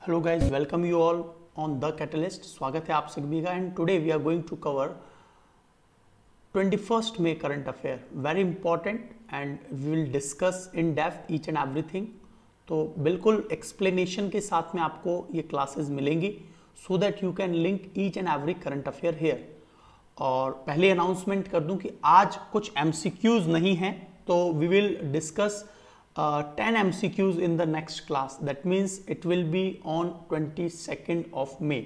Hello guys, welcome you all on the catalyst. स्वागत है आप सभी का। And today we are going to cover 21st May current affair, very important, and we will discuss in depth each and everything. तो बिल्कुल explanation के साथ में आपको ये क्लासेस मिलेंगी so that you can link each and every current affair here. और पहले अनाउंसमेंट कर दूं कि आज कुछ MCQs नहीं हैं, तो we will discuss 10 MCQs in the next class. That means it will be on 22nd of May.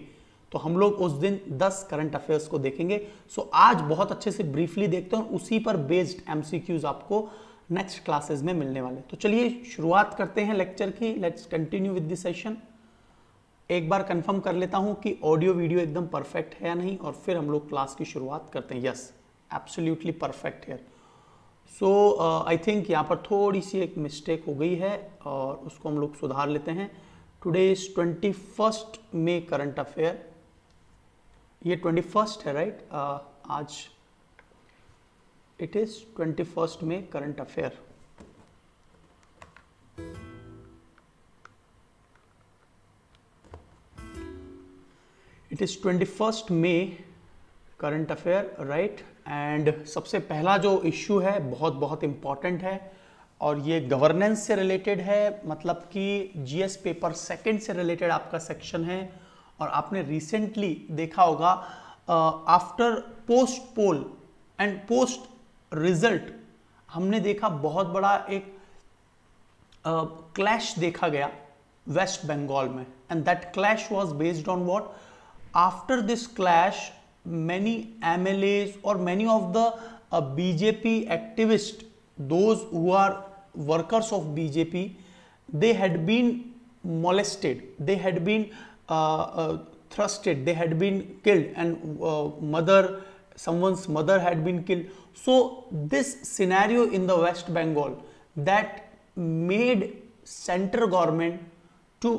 तो हम लोग उस दिन 10 करंट अफेयर्स को देखेंगे। सो आज बहुत अच्छे से ब्रीफली देखते हैं और उसी पर बेस्ड MCQs आपको नेक्स्ट क्लासेस में मिलने वाले। तो चलिए शुरुआत करते हैं लेक्चर की। Let's continue with this session. एक बार कंफर्म कर लेता हूं कि ऑडियो वीडियो एकदम परफेक्ट है या नहीं, और फिर हम लोग क्लास की शुरुआत करते हैं। यस, एब्सोल्युटली परफेक्ट है। सो आई थिंक यहाँ पर थोड़ी सी एक मिस्टेक हो गई है और उसको हम लोग सुधार लेते हैं। Today is 21st May current affair. ये 21st है, राइट? आज it is 21st May current affair. It is 21st May current affair, right? And सबसे पहला जो इश्यू है बहुत बहुत इंपॉर्टेंट है और ये गवर्नेंस से रिलेटेड है, मतलब कि जीएस पेपर सेकंड से रिलेटेड आपका सेक्शन है। और आपने रिसेंटली देखा होगा after post poll and post result हमने देखा बहुत बड़ा एक क्लैश देखा गया वेस्ट बंगाल में, and that clash was based on what? After this clash many MLAs or many of the BJP activists, those who are workers of BJP, they had been molested, they had been thrusted, they had been killed, and someone's mother had been killed. So this scenario in the West Bengal that made central government to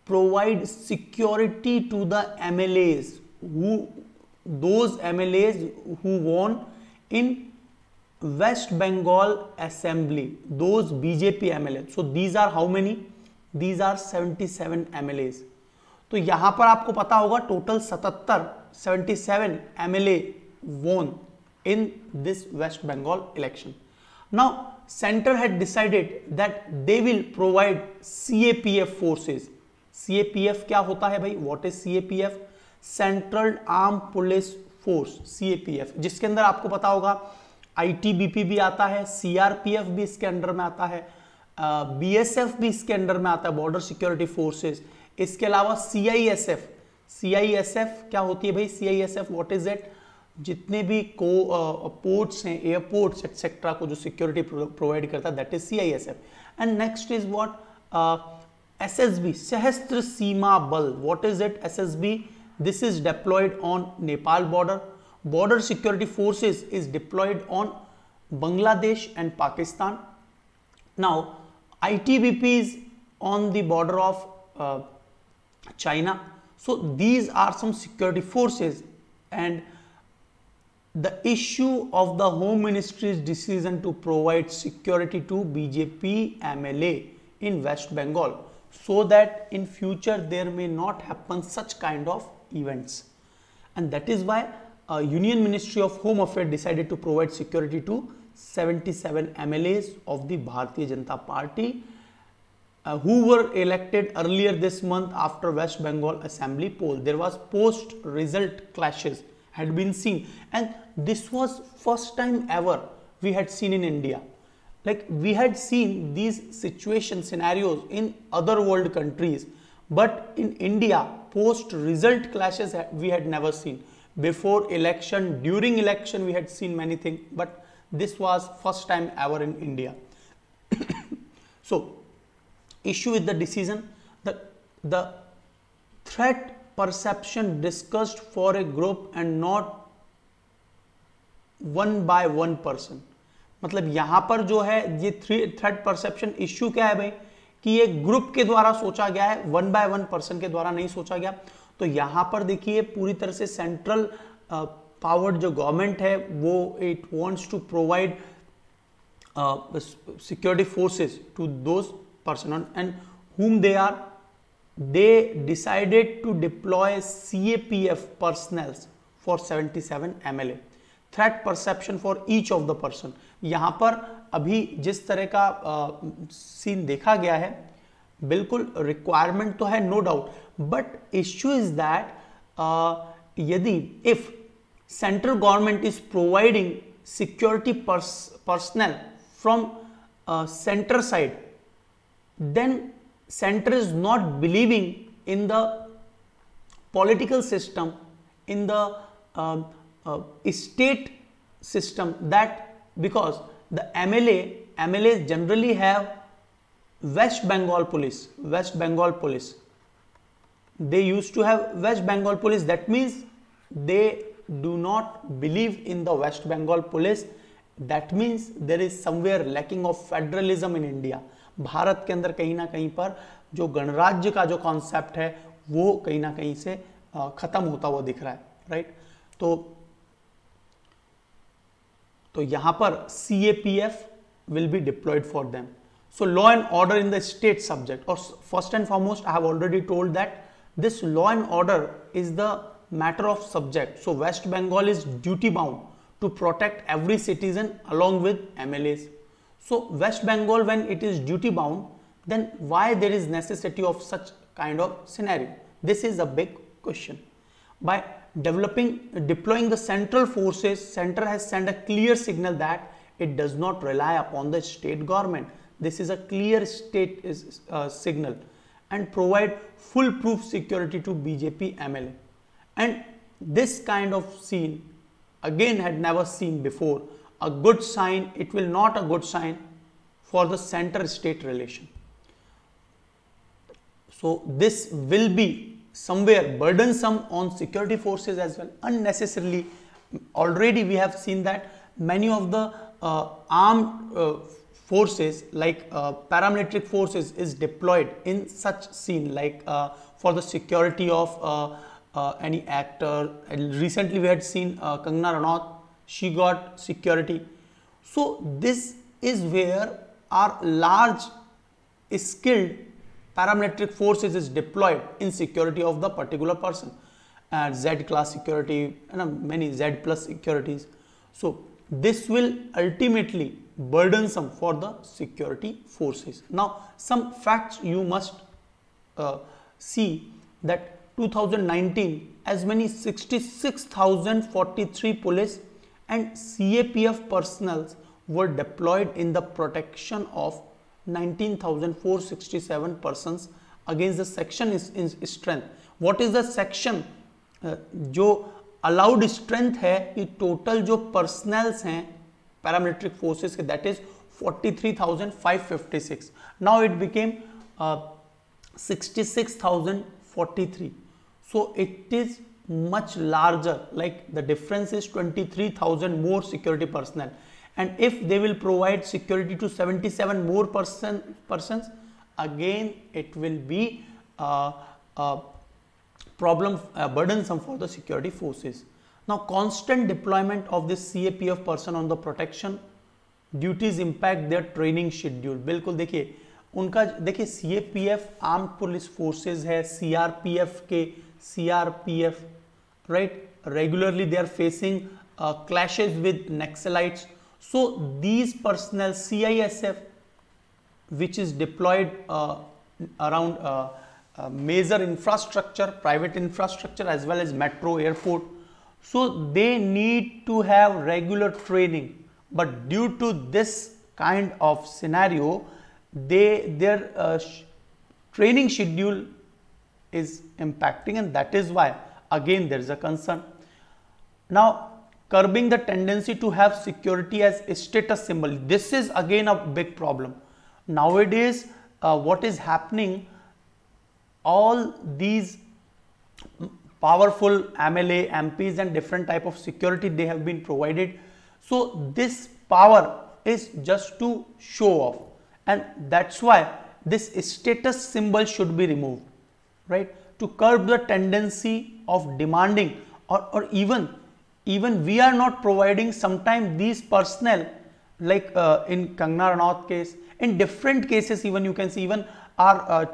provide security to the MLAs, those MLAs who won in West Bengal Assembly, those BJP MLAs. So these are how many? These are 77 MLAs. तो यहां पर आपको पता होगा total 77 MLA won in this West Bengal election. Now center had decided that they will provide CAPF forces. CAPF क्या होता है भाई? What is CAPF? Central arm police force, CAPF, जिसके अंदर आपको पता होगा ITBP भी आता है, CRPF भी इसके अंडर में आता है, BSF भी इसके अंडर में आता है, बॉर्डर सिक्योरिटी फोर्सेस। इसके अलावा CISF क्या होती है भाई? CISF what is it? जितने भी पोर्ट्स हैं, एयरपोर्ट्स एक्सेट्रा को जो सिक्योरिटी प्रोवाइड करता है, that is CISF। And next is what? SSB, सशस्त्र सीमा बल। What is it? SSB, this is deployed on Nepal border. Border security forces is deployed on Bangladesh and Pakistan. Now ITBP is on the border of China. So these are some security forces, and the issue of the Home Ministry's decision to provide security to BJP MLA in West Bengal so that in future there may not happen such kind of events, and that is why Union Ministry of Home Affairs decided to provide security to 77 MLAs of the Bharatiya Janata Party who were elected earlier this month after West Bengal Assembly poll. There was post result clashes had been seen, and this was first time ever we had seen in India. Like we had seen these situation scenarios in other world countries, but in India post result clashes we had never seen. Before election, during election we had seen many things, but this was first time ever in India. So issue with the decision, the threat perception discussed for a group and not one by one person. मतलब यहां पर जो है ये threat perception issue क्या है भाई? कि ये ग्रुप के द्वारा सोचा गया है, वन बाय वन पर्सन के द्वारा नहीं सोचा गया। तो यहां पर देखिए पूरी तरह से सेंट्रल पावर्ड जो गवर्नमेंट है वो it wants to provide security forces to those person and whom they are they decided to deploy CAPF personnel for 77 MLA. Threat perception for each of the person. यहाँ पर अभी जिस तरह का scene देखा गया है, बिल्कुल रिक्वायरमेंट तो है, no doubt, but issue is that यदि if central government is providing security personnel from center side, then center is not believing in the political system, in the state system, that because the MLAs generally have West Bengal police, they used to have West Bengal police. That means they do not believe in the West Bengal police. That means there is somewhere lacking of federalism in India. Bharat के अंदर कहीं ना कहीं पर जो गणराज्य का जो कॉन्सेप्ट है वो कहीं ना कहीं से खत्म होता हुआ दिख रहा है, राइट। तो यहां पर CAPF will be deployed for them. So law and order in the state subject, or first and foremost I have already told that this law and order is the matter of subject. So West Bengal is duty bound to protect every citizen along with MLAs. So West Bengal, when it is duty bound, then why there is necessity of such kind of scenario? This is a big question. By deploying the central forces, center has sent a clear signal that it does not rely upon the state government. This is a clear state signal, and provide foolproof security to BJP MLA. And this kind of scene again had never seen before. A good sign, it will not a good sign for the center state relation. So this will be somewhere burdensome on security forces as well, unnecessarily. Already we have seen that many of the armed forces like paramilitary forces is deployed in such scene, like for the security of any actor. Recently we had seen Kangana Ranaut, she got security. So this is where our large skilled paramilitary forces is deployed in security of the particular person, and Z class security and many Z plus securities. So this will ultimately burdensome for the security forces. Now some facts you must see that 2019 as many 66,043 police and CAPF personnel were deployed in the protection of 19,467 persons against the section in strength. What is the section? जो allowed strength है कि total जो personnels हैं paramilitary forces के, that is 43,556. Now it became 66,043. So it is much larger, like the difference is 23,000 more security personnel. And if they will provide security to 77 more persons, again it will be burdensome for the security forces. Now constant deployment of this CAPF person on the protection duties impact their training schedule. बिल्कुल देखिए उनका, देखिए CAPF armed police forces है, CRPF right, regularly they are facing clashes with Naxalites. So these personnel, CISF, which is deployed around major infrastructure, private infrastructure as well as metro, airport, so they need to have regular training. But due to this kind of scenario, their training schedule is impacting, and that is why again there is a concern. Now curbing the tendency to have security as a status symbol, this is again a big problem nowadays. What is happening, all these powerful MLA, MPs and different type of security they have been provided, so this power is just to show off, and that's why this status symbol should be removed, right, to curb the tendency of demanding, or even we are not providing sometimes these personnel, like in Kangana Ranaut case, in different cases, even you can see even our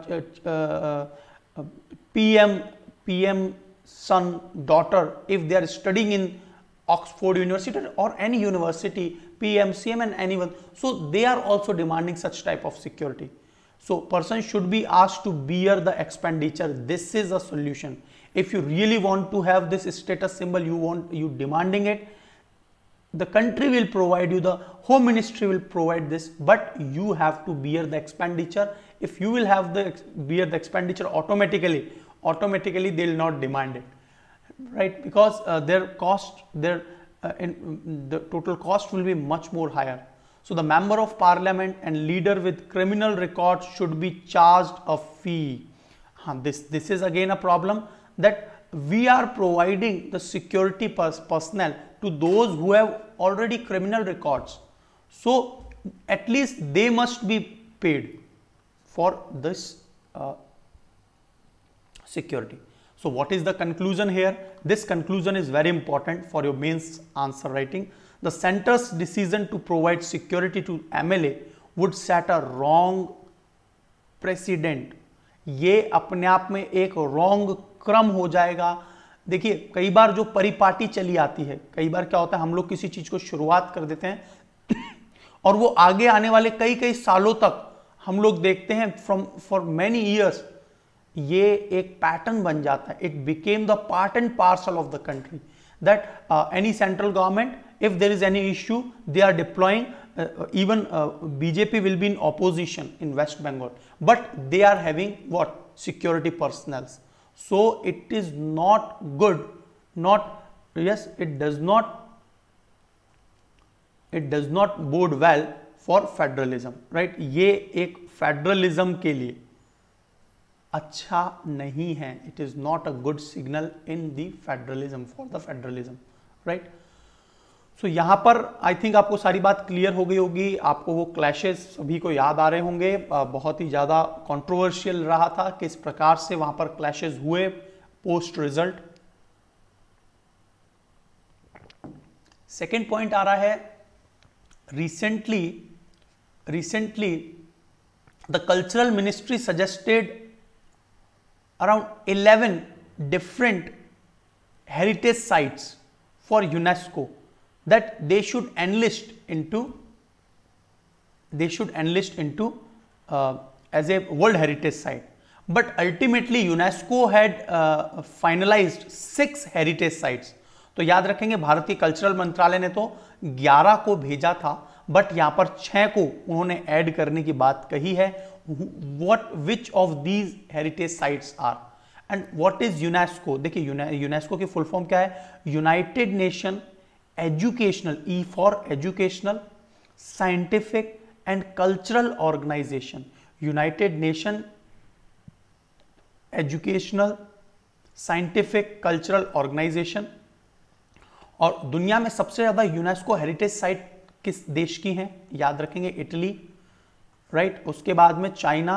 PM son, daughter, if they are studying in Oxford University or any university, PM, CM and anyone, so they are also demanding such type of security. So person should be asked to bear the expenditure. This is a solution. If you really want to have this status symbol, you demanding it, the country will provide you, the Home Ministry will provide this, but you have to bear the expenditure. If you will have bear the expenditure, automatically they will not demand it, right? Because the total cost will be much more higher. So the member of parliament and leader with criminal record should be charged a fee. This is again a problem, that we are providing the security personnel to those who have already criminal records. So at least they must be paid for this security. So what is the conclusion here? This conclusion is very important for your mains answer writing. The center's decision to provide security to MLA would set a wrong precedent. ये अपने आप में एक wrong क्रम हो जाएगा। देखिए कई बार जो परिपाटी चली आती है, कई बार क्या होता है, हम लोग किसी चीज को शुरुआत कर देते हैं और वो आगे आने वाले कई सालों तक हम लोग देखते हैं फॉर मेनी ईयर्स ये एक पैटर्न बन जाता है. It became the part and parcel of the country that any central government if there is any issue they are deploying even BJP will be in opposition in West Bengal, but they are having what security personnel. So it is not good, it does not bode well for federalism, right? ये एक federalism के लिए अच्छा नहीं है. It is not a good signal in the federalism, for the federalism, right? सो यहाँ पर आई think आपको सारी बात क्लियर हो गई होगी. आपको वो क्लैशेस सभी को याद आ रहे होंगे. बहुत ही ज़्यादा कंट्रोवर्शियल रहा था किस प्रकार से वहाँ पर क्लैशेस हुए पोस्ट रिजल्ट. सेकेंड पॉइंट आ रहा है, recently the cultural ministry suggested around 11 different heritage sites for UNESCO that they should enlist into as a World Heritage Site, but ultimately UNESCO had finalized 6 heritage sites. तो याद रखेंगे भारतीय cultural मंत्रालय ने तो 11 को भेजा था, बट यहाँ पर 6 को उन्होंने ऐड करने की बात कही है. which of these heritage sites are and what is UNESCO? देखिए यूनेस्को की फुल फॉर्म क्या है? United Nation Educational, E for educational, scientific and cultural organisation. United Nation Educational Scientific Cultural Organisation. और दुनिया में सबसे ज्यादा यूनेस्को हेरिटेज साइट किस देश की हैं? याद रखेंगे इटली, राइट. उसके बाद में चाइना.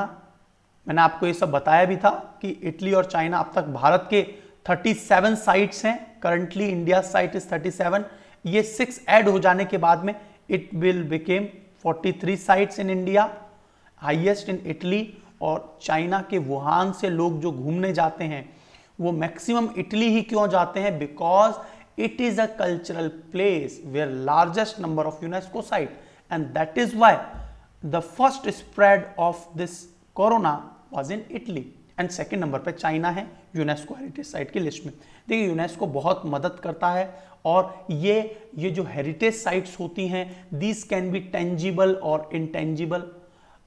मैंने आपको ये सब बताया भी था कि इटली और चाइना. अब तक भारत के 37 साइट्स हैं. Currently India site is 37. ये 6 ऐड हो जाने के बाद में it will became 43 sites in India, highest in Italy. और चाइना के वुहान से लोग जो घूमने जाते हैं वो मैक्सिमम इटली ही क्यों जाते हैं? Because it is a cultural place where largest number of UNESCO site, and that is why the first spread of this corona was in Italy. And second number पे चाइना है UNESCO heritage site की list में. देखिए UNESCO बहुत मदद करता है, और ये जो हेरिटेज साइट्स होती हैं दीज कैन बी टेंजिबल और intangible.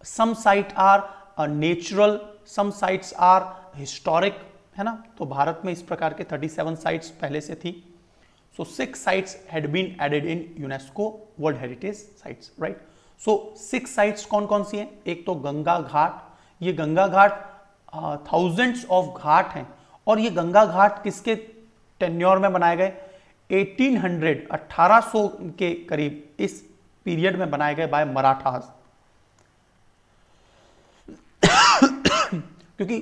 Some site are natural, some sites are historic, है ना. तो भारत में इस प्रकार के 37 साइट्स पहले से थी. So 6 sites had been added in UNESCO world heritage sites, right. So 6 sites कौन कौन सी हैं? एक तो गंगा घाट. ये गंगा घाट थाउजेंड्स ऑफ घाट हैं, और ये गंगा घाट किसके टेन्योर में बनाए गए? 1800 के करीब इस पीरियड में बनाए गए बाय मराठास. क्योंकि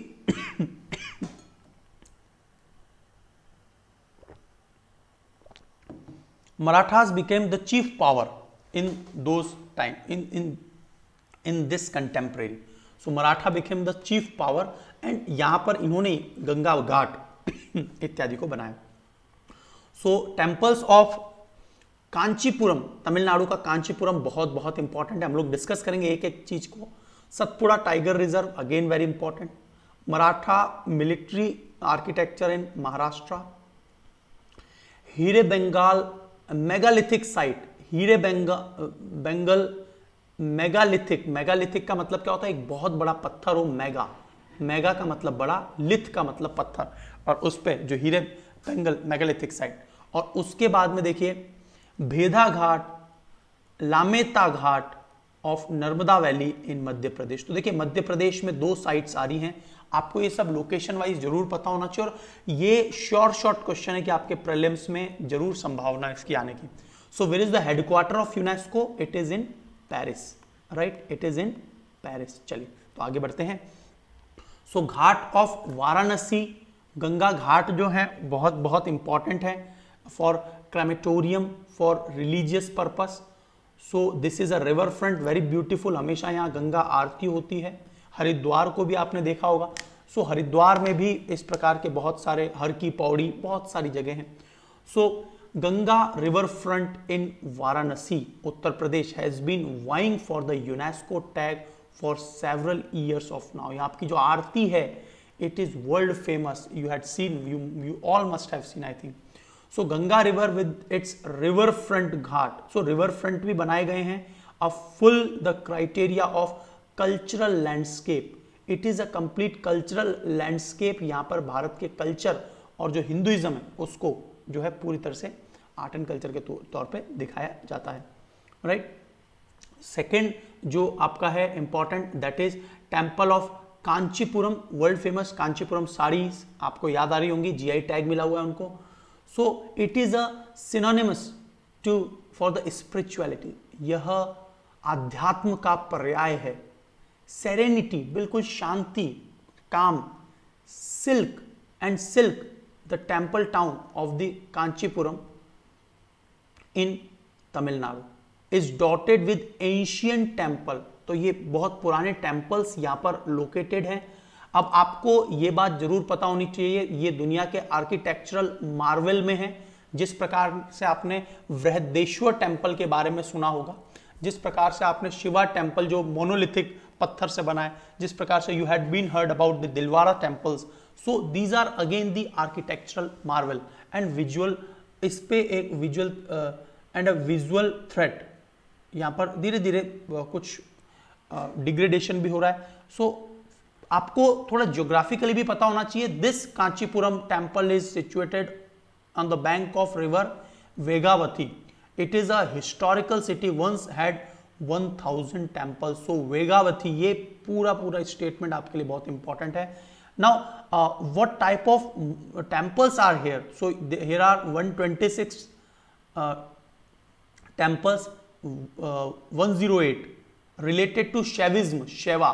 Marathas became the chief power in those time in this contemporary. So Maratha became the chief power, and यहां पर इन्होंने गंगा घाट इत्यादि को बनाया। सो टेम्पल्स ऑफ कांचीपुरम, तमिलनाडु का कांचीपुरम बहुत बहुत इंपॉर्टेंट है, हम लोग डिस्कस करेंगे एक एक चीज को। Satpura tiger reserve again very important. Maratha military architecture इन महाराष्ट्र। हीरे बंगाल मेगालिथिक साइट, हीरे बंगाल मेगालिथिक, मेगालिथिक का मतलब क्या होता है, एक बहुत बड़ा पत्थर हो, मेगा, मेगा का मतलब बड़ा, लिथ का मतलब पत्थर, और उस पे जो हीरे बंगाल मेगालिथिक साइट। और उसके बाद में देखिए भेदा घाट, लामेता घाट of Narmada valley in Madhya प्रदेश। तो देखिए मध्य प्रदेश में 2 साइट्स आ रही हैं, आपको ये सब लोकेशन वाइज जरूर पता होना चाहिए, और ये शॉर्ट क्वेश्चन है कि आपके प्रीलिम्स में जरूर संभावना है इसकी आने की। So where is the headquarter of UNESCO, it is in Paris, right, it is in Paris. चलिए तो आगे बढ़ते हैं। सो घाट ऑफ वाराणसी, गंगा घाट जो है बहुत बहुत इंपॉर्टेंट है for crematorium, for religious purpose. So this is a river front, very beautiful, हमेशा यहाँ गंगा आरती होती है। हरिद्वार को भी आपने देखा होगा। सो हरिद्वार में भी इस प्रकार के बहुत सारे, हर की पौड़ी, बहुत सारी जगह हैं। So Ganga river front in Varanasi, Uttar Pradesh, has been vying for the UNESCO tag for several years of now. यहाँ आपकी जो आरती है, it is world famous, you had seen, you all must have seen I think. So Ganga river with its river front ghat, so river front भी बनाए गए हैं। A full the criteria of cultural landscape, it is a complete cultural landscape. यहाँ पर भारत के culture और जो Hinduism है उसको जो है पूरी तरह से आर्ट एंड कल्चर के तौर पे दिखाया जाता है, राइट। सेकेंड जो आपका है important, that is temple of Kanchipuram, world famous Kanchipuram saris आपको याद आ रही होंगी, जीआई टैग मिला हुआ है उनको। So it is a synonymous to for the spirituality, यह आध्यात्म का पर्याय है। सेरेनिटी, बिल्कुल शांति, काम। Silk and silk, the temple town of the Kanchipuram in Tamil Nadu is dotted with ancient temple. तो ये बहुत पुराने टेम्पल्स यहाँ पर लोकेटेड हैं। अब आपको ये बात जरूर पता होनी चाहिए, ये दुनिया के आर्किटेक्चरल मार्वल में है। जिस प्रकार से आपने बृहदेश्वर टेम्पल के बारे में सुना होगा, जिस प्रकार से आपने शिवा टेम्पल जो मोनोलिथिक पत्थर से बना है, जिस प्रकार से you had been heard about the Dilwara temples, so these are again the architectural marvel and visual. इस पे एक visual and a visual threat, यहाँ पर धीरे धीरे कुछ डिग्रेडेशन भी हो रहा है। सो आपको थोड़ा ज्योग्राफिकली भी पता होना चाहिए। This Kanchipuram temple is situated on the bank of river Vegavathi. It is a historical city, once had 1000 temple. So Vegavathi, ये पूरा स्टेटमेंट आपके लिए बहुत इंपॉर्टेंट है। Now what type of temples are here? So here are 126 temples, 108 related to Shaivism, Shaiva,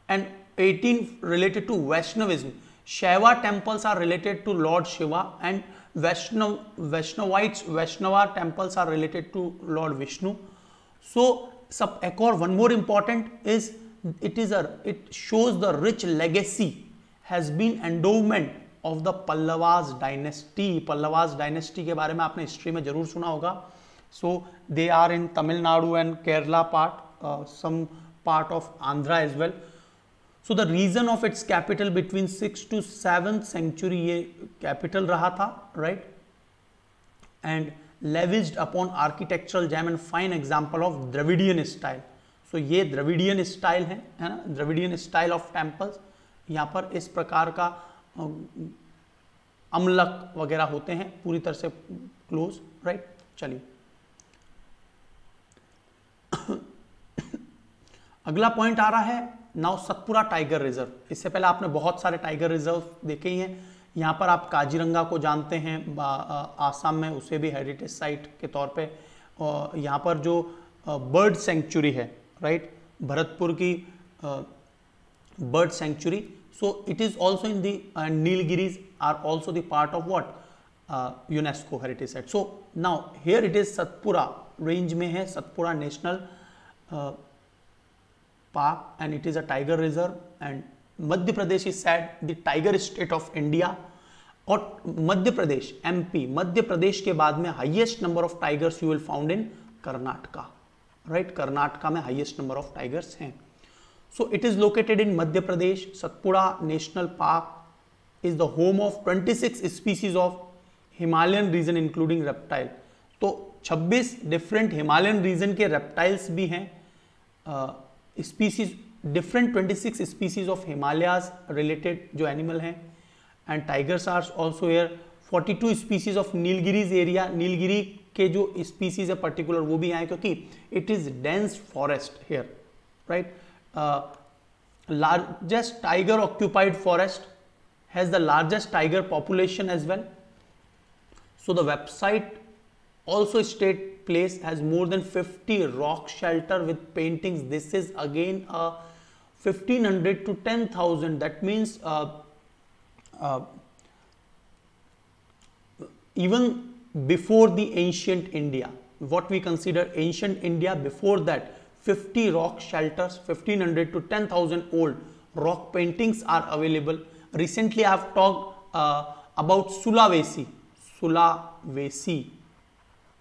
and 18 related to Vaishnavism. Shaiva temples are related to Lord Shiva, and Vaishnavites, Vaishnava temples are related to Lord Vishnu. So, एक और one more important is it shows the rich legacy has been endowment of the Pallavas dynasty. Pallavas dynasty के बारे में आपने history में जरूर सुना होगा। So they are in Tamil Nadu and Kerala part, some part of Andhra as well. So the region of its capital between 6th to 7th century ये capital रहा था, right? And lavished upon architectural gem and fine example of Dravidian style. So ये Dravidian style है ना, Dravidian style of temples। यहाँ पर इस प्रकार का अमलक वगैरह होते हैं, पूरी तरह से क्लोज, राइट। चलिए अगला पॉइंट आ रहा है नाउ सतपुड़ा टाइगर रिजर्व। इससे पहले आपने बहुत सारे टाइगर रिजर्व देखे ही हैं। यहाँ पर आप काजीरंगा को जानते हैं, आसाम में, उसे भी हेरिटेज साइट के तौर पे। यहाँ पर जो बर्ड सेंचुरी है, राइट, भरतपुर की bird sanctuary. So it is also in the Nilgiris are also the part of what UNESCO heritage site. So now here it is Satpura range में है, Satpura national park, and it is a tiger reserve and Madhya Pradesh is said the tiger state of India, और Madhya Pradesh, MP, Madhya Pradesh के बाद में highest number of tigers you will found in Karnataka, right. Karnataka में highest number of tigers हैं। So it is located in Madhya Pradesh. Satpura national park is the home of 26 species of Himalayan region including reptile. तो 26 different Himalayan region के reptiles भी हैं, species different 26 species of Himalayas related जो animal हैं, and tigers are also here. 42 species of Nilgiris area, Nilgiri के जो species है particular वो भी आए क्योंकि it is dense forest here, right. Largest tiger occupied forest has the largest tiger population as well. So the website also state place has more than 50 rock shelter with paintings. This is again 1500 to 10,000. That means even before the ancient India, what we consider ancient India, before that 50 rock shelters, 1500 to 10,000 old rock paintings are available. Recently I have talked about Sulawesi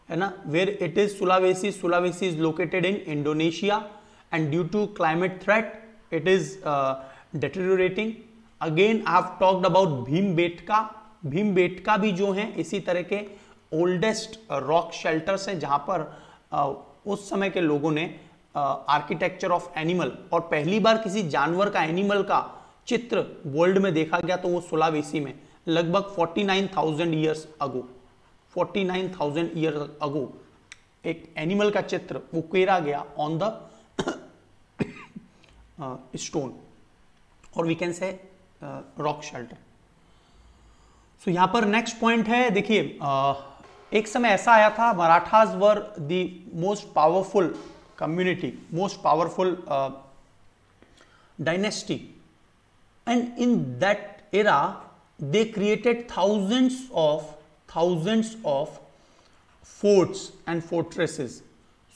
है ना, where it is Sulawesi is located in Indonesia and due to climate threat it is deteriorating. Again I have talked about Bhimbetka भी जो हैं इसी तरह के oldest rock shelters हैं जहां पर उस समय के लोगों ने आर्किटेक्चर ऑफ एनिमल, और पहली बार किसी जानवर का, एनिमल का चित्र वर्ल्ड में देखा गया तो वो सुलावेसी में लगभग 49,000 ईयर्स अगो, 49,000 ईयर्स अगो एक एनिमल का चित्र वो उकेरा गया ऑन द स्टोन, और we can say rock shelter. So यहां पर नेक्स्ट पॉइंट है, देखिए एक समय ऐसा आया था, Marathas were the most powerful community, most powerful dynasty, and in that era they created thousands of forts and fortresses.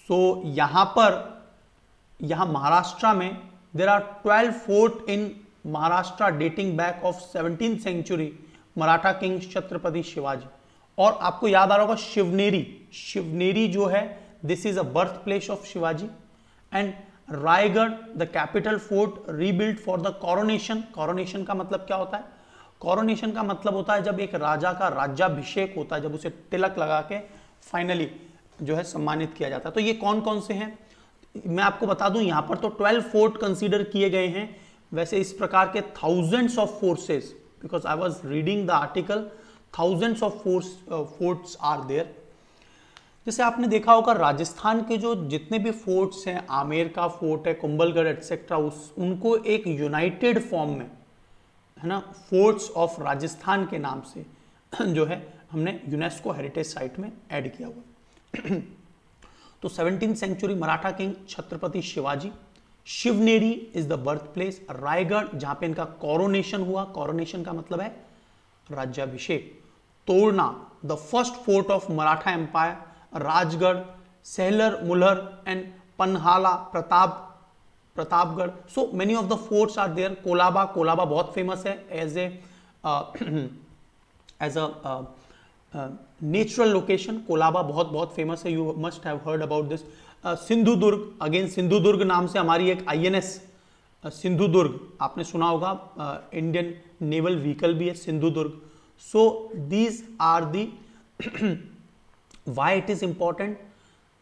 So यहाँ महाराष्ट्र में there are 12 fort in Maharashtra dating back of 17th century Maratha king Chhatrapati Shivaji. और आपको याद आ रहा होगा शिवनेरी जो है this is a birth place of Shivaji, and Raigarh the capital fort rebuilt for the coronation। coronation का मतलब क्या होता है? कोरोनेशन का मतलब होता है जब एक राजा का राज्याभिषेक होता है, जब उसे तिलक लगा के फाइनली जो है सम्मानित किया जाता है। तो ये कौन कौन से हैं मैं आपको बता दूं, यहां पर तो 12 फोर्ट कंसीडर किए गए हैं, वैसे इस प्रकार के thousands of forces, because I was reading the article, thousands of forts are there. जैसे आपने देखा होगा राजस्थान के जो जितने भी फोर्ट्स हैं, आमेर का फोर्ट है, कुंभलगढ़ एटसेट्रा, उनको एक यूनाइटेड फॉर्म में है ना, फोर्ट्स ऑफ राजस्थान के नाम से जो है हमने यूनेस्को हेरिटेज साइट में ऐड किया हुआ। तो 17th century Maratha king Chhatrapati Shivaji, Shivneri is the birth place, Raigad जहां पे इनका कोरोनेशन हुआ, कोरोनेशन का मतलब है राज्याभिषेक, Torna the first fort of Maratha empire, Rajgad, Salher Mulher and Panhala Pratapgad. So many of the forts are there. Colaba बहुत फेमस है as a natural location, Colaba बहुत फेमस है, you must have heard about this. Sindhudurg, again Sindhudurg नाम से हमारी एक INS सिंधुदुर्ग आपने सुना होगा, इंडियन नेवल व्हीकल भी है Sindhudurg. So these are the why it is important,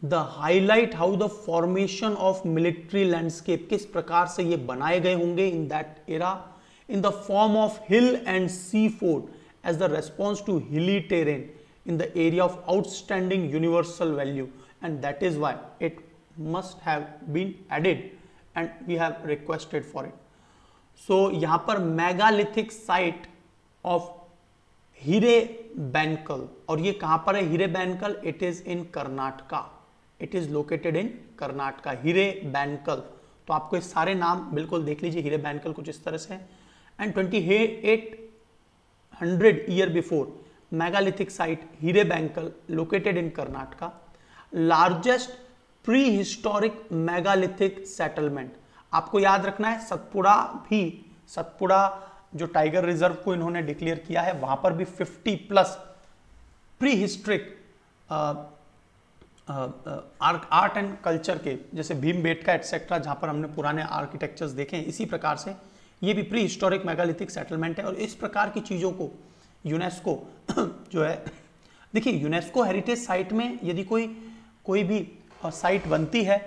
the highlight how the formation of military landscape, किस प्रकार से ये बनाए गए होंगे in that era, in the form of hill and sea fort as the response to hilly terrain in the area of outstanding universal value, and that is why it must have been added and we have requested for it. So यहाँ पर megalithic site of हिरेबैनकल, और ये कहाँ पर है Hirebenkal? It is in Karnataka, it is located in Karnataka, Hirebenkal. तो आपको ये सारे नाम बिल्कुल देख लीजिए, हिरेबैनकल कुछ इस तरह से है। And 2800 year before megalithic site Hirebenkal located in Karnataka, largest pre historic megalithic settlement. आपको याद रखना है सतपुड़ा भी सतपुड़ा जो टाइगर रिजर्व को इन्होंने डिक्लेयर किया है, वहां पर भी 50 plus pre historic art and culture के, जैसे भीमबेटका एटसेट्रा, जहां पर हमने पुराने आर्किटेक्चर्स देखे हैं, इसी प्रकार से ये भी प्री हिस्टोरिक मेगालिथिक सेटलमेंट है। और इस प्रकार की चीज़ों को यूनेस्को जो है, देखिए यूनेस्को हेरिटेज साइट में यदि कोई भी साइट बनती है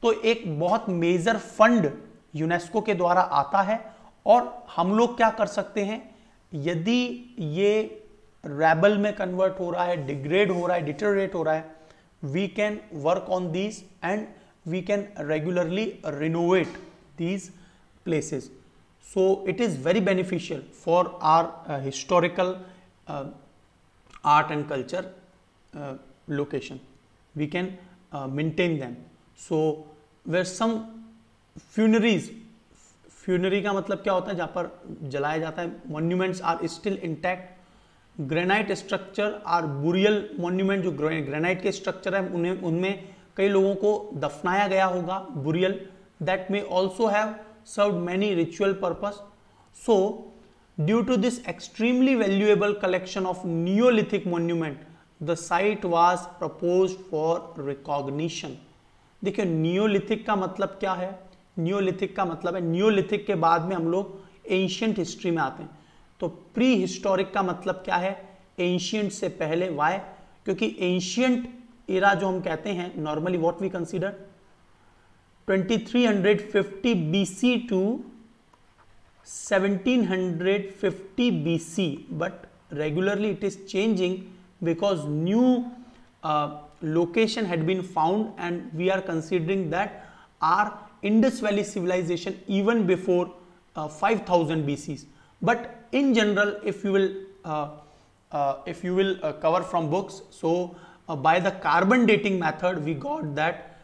तो एक बहुत मेजर फंड यूनेस्को के द्वारा आता है, और हम लोग क्या कर सकते हैं, यदि ये रैबल में कन्वर्ट हो रहा है, डिग्रेड हो रहा है, डिटेरियोरेट हो रहा है, we can work on these and we can regularly renovate these places. So it is very beneficial for our historical art and culture location. We can maintain them. So where some funerary का मतलब क्या होता है, जहाँ पर जलाया जाता है, monuments are still intact. Granite structure और बुरियल मॉन्यूमेंट, जो ग्रेनाइट के स्ट्रक्चर है उनमें कई लोगों को दफनाया गया होगा, burial, that may also have served many ritual purpose. So due to this extremely valuable collection of neolithic monument, the site was proposed for recognition. देखिए नियोलिथिक का मतलब क्या है, नियोलिथिक का मतलब है, नियोलिथिक के बाद में हम लोग एंशिएंट हिस्ट्री में आते हैं. तो प्री हिस्टोरिक का मतलब क्या है, एंशिएंट से पहले. वाई? क्योंकि एंशिएंट एरा जो हम कहते हैं, normally what we consider 2350 BC to 1750 BC, but regularly it is changing because new location had been found and we are considering that our Indus Valley civilization even before 5000 BC. But in general, if you will cover from books, so by the carbon dating method we got that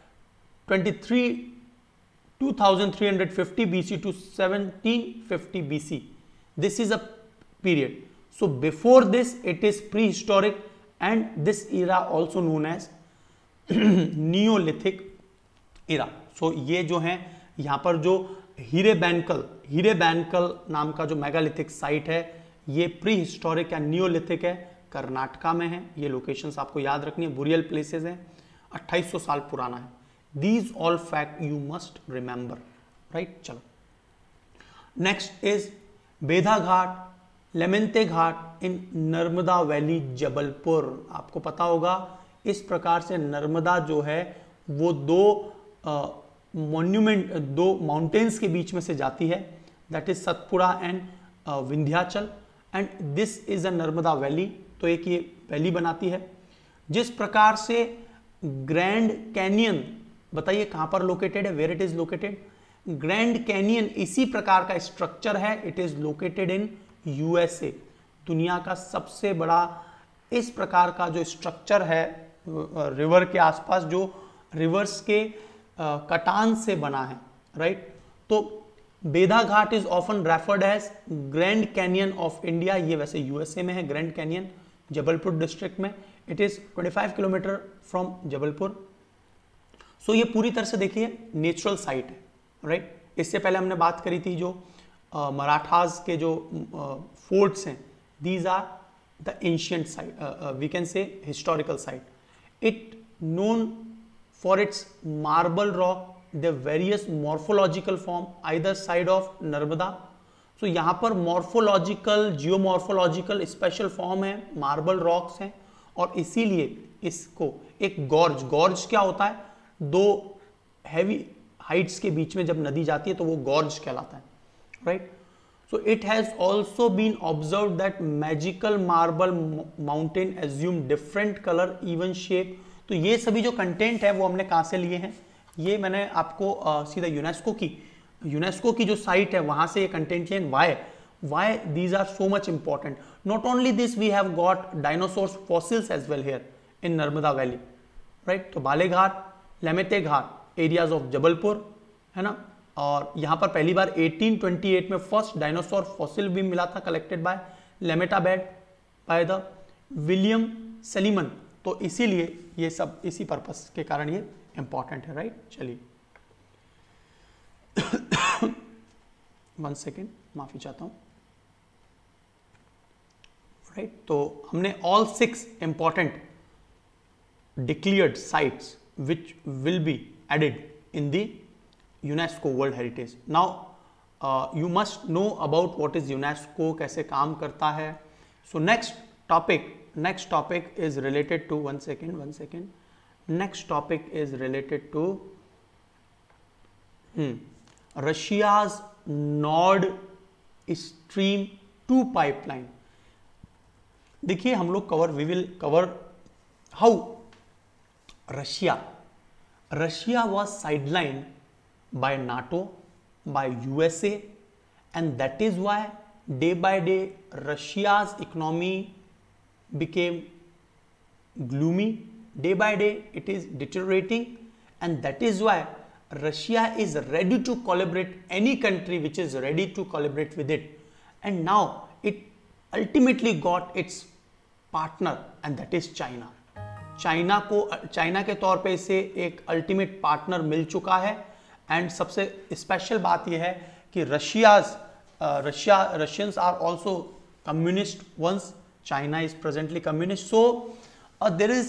2350 BC to 1750 BC. This is a period. So before this it is prehistoric, and this era also known as Neolithic era. So ये जो है यहाँ पर जो हीरेबैनकल नाम का जो megalithic site है, ये प्री हिस्टोरिक या नियोलिथिक है, कर्नाटका में है. ये लोकेशंस आपको याद रखनी है, बुरियल प्लेसेस हैं, 2800 साल पुराना है. These all fact you must remember, right. चलो next is Bheda Ghat, Lameta Ghat in Narmada valley Jabalpur. आपको पता होगा इस प्रकार से नर्मदा जो है वो दो माउंटेन्स के बीच में से जाती है, that is Satpura and Vindhyachal, and this is a Narmada valley. तो एक ये वैली बनाती है. जिस प्रकार से ग्रैंड कैनियन, बताइए कहां पर लोकेटेड है, where it is located. Grand canyon इसी प्रकार का स्ट्रक्चर है, it is located in USA. दुनिया का सबसे बड़ा इस प्रकार का जो स्ट्रक्चर है रिवर के आसपास, जो रिवर्स के कटान से बना है, राइट. तो Bheda Ghat is often referred as grand canyon of India. ये वैसे यूएसए में है ग्रैंड कैनियन, जबलपुर डिस्ट्रिक्ट में. It is 25 kilometre from Jabalpur. So ये पूरी तरह से देखिए नेचुरल साइट है, राइट. इससे पहले हमने बात करी थी जो मराठास के जो फोर्ट्स हैं, these are the ancient site, we can say historical site. It known for its marble rock, the various morphological form either side of Narmada. So यहाँ पर मॉर्फोलॉजिकल, जियोमॉर्फोलॉजिकल स्पेशल फॉर्म है, मार्बल रॉक्स हैं, और इसीलिए इसको एक gorge क्या होता है, दो हैवी हाइट्स के बीच में जब नदी जाती है तो वो गॉर्ज कहलाता है, right. So it has also been observed that magical marble mountain assume different color, even shape. तो ये सभी जो कंटेंट है वो हमने कहाँ से लिए हैं, ये मैंने आपको सीधा यूनेस्को की जो साइट है वहाँ से ये कंटेंट लिए. why these are so much important. Not only this, we have got dinosaurs fossils as well here in Narmada Valley, right. तो बालेघाट, लेमेते घाट एरियाज ऑफ जबलपुर है ना. और यहाँ पर पहली बार 1828 में फर्स्ट डायनासोर फॉसिल भी मिला था, collected by Lameta bed by the William Sleeman. तो इसीलिए ये सब इसी पर्पस के कारण ये इंपॉर्टेंट है, राइट. चलिए 1 सेकेंड, माफी चाहता हूं, राइट। तो हमने all 6 important declared sites which will be added in the UNESCO world heritage. Now you must know about what is UNESCO, कैसे काम करता है। So next topic is related to, 1 second, next topic is related to Russia's nord stream 2 pipeline. देखिए हम लोग we will cover how Russia was sidelined by NATO, by USA, and that is why day by day Russia's economy became gloomy. Day by day it is deteriorating, and that is why Russia is ready to collaborate any country which is ready to collaborate with it, and now it ultimately got its partner, and that is China. China के तौर पे इसे एक ultimate partner मिल चुका है। And सबसे special बात यह है कि Russians are also communist ones, China is presently communist, so there is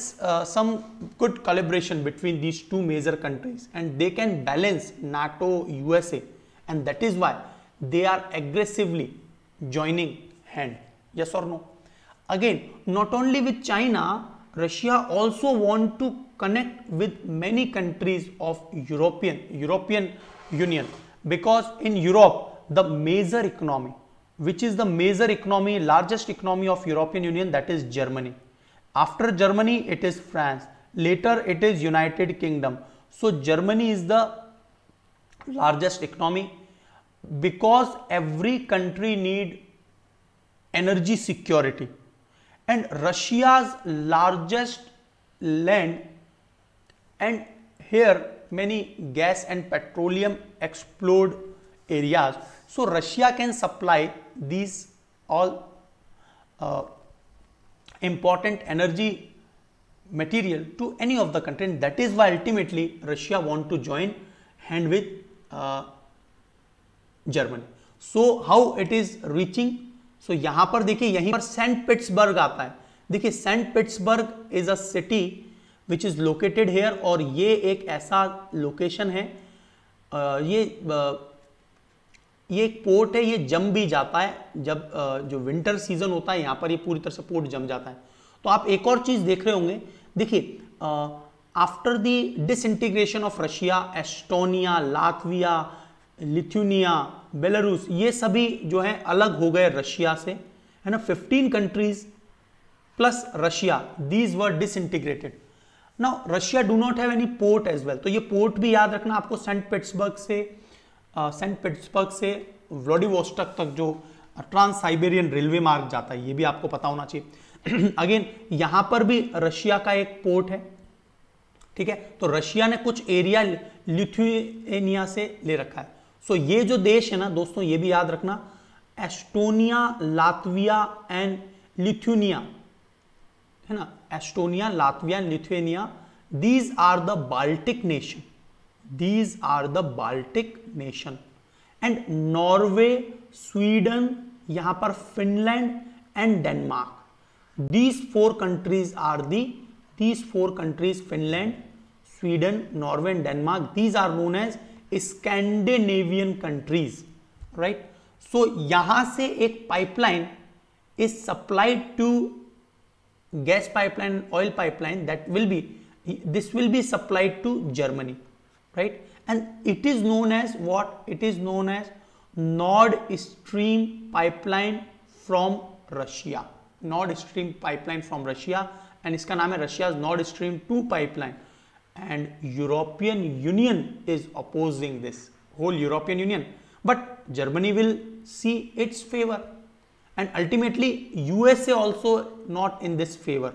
some good collaboration between these 2 major countries and they can balance NATO, USA, and that is why they are aggressively joining hand. Yes or no? Again, not only with China, Russia also want to connect with many countries of European Union, because in Europe the major economy, which is the major economy, largest economy of European Union, that is Germany. After Germany it is France, later it is United Kingdom. So Germany is the largest economy, because every country need energy security, and Russia's largest land, and here many gas and petroleum explored areas, so Russia can supply these all important energy material to any of the country, and that is why ultimately Russia want to join hand with Germany. So how it is reaching? So यहां पर देखिए, यहीं पर Saint Petersburg आता है। देखिए Saint Petersburg is a city which is located here, और ये एक ऐसा लोकेशन है, ये एक पोर्ट है, ये जम भी जाता है जब जो विंटर सीजन होता है, यहां पर ये पूरी तरह से पोर्ट जम जाता है। तो आप एक और चीज देख रहे होंगे, देखिए after the disintegration of Russia, Estonia, Latvia, Lithuania, Belarus, ये सभी जो है अलग हो गए रशिया से, है ना। 15 countries plus Russia, these were disintegrated. Now Russia do not have any port as well, तो ये पोर्ट भी याद रखना आपको, सेंट पीटर्सबर्ग से व्लादिवोस्टॉक तक जो ट्रांस साइबेरियन रेलवे मार्ग जाता है, ये भी आपको पता होना चाहिए। अगेन यहां पर भी रशिया का एक पोर्ट है, ठीक है। तो रशिया ने कुछ एरिया लिथुएनिया से ले रखा है। सो ये जो देश है ना दोस्तों, ये भी याद रखना, एस्टोनिया, लातविया एंड लिथुनिया, है ना, Estonia, Latvia and Lithuania, these are the Baltic nation, these are the Baltic nation. And Norway, Sweden, यहां पर Finland and Denmark, these 4 countries are these 4 countries, Finland, Sweden, Norway and Denmark, these are known as Scandinavian countries, right? So यहाँ से एक pipeline is supplied to gas pipeline, oil pipeline, that will be, this will be supplied to Germany, right? And it is known as what? It is known as Nord Stream pipeline from Russia, Nord Stream pipeline from Russia, and इसका नाम है Russia's Nord Stream 2 pipeline, and European Union is opposing this, whole European Union, but Germany will see its favor, and ultimately USA also not in this favor.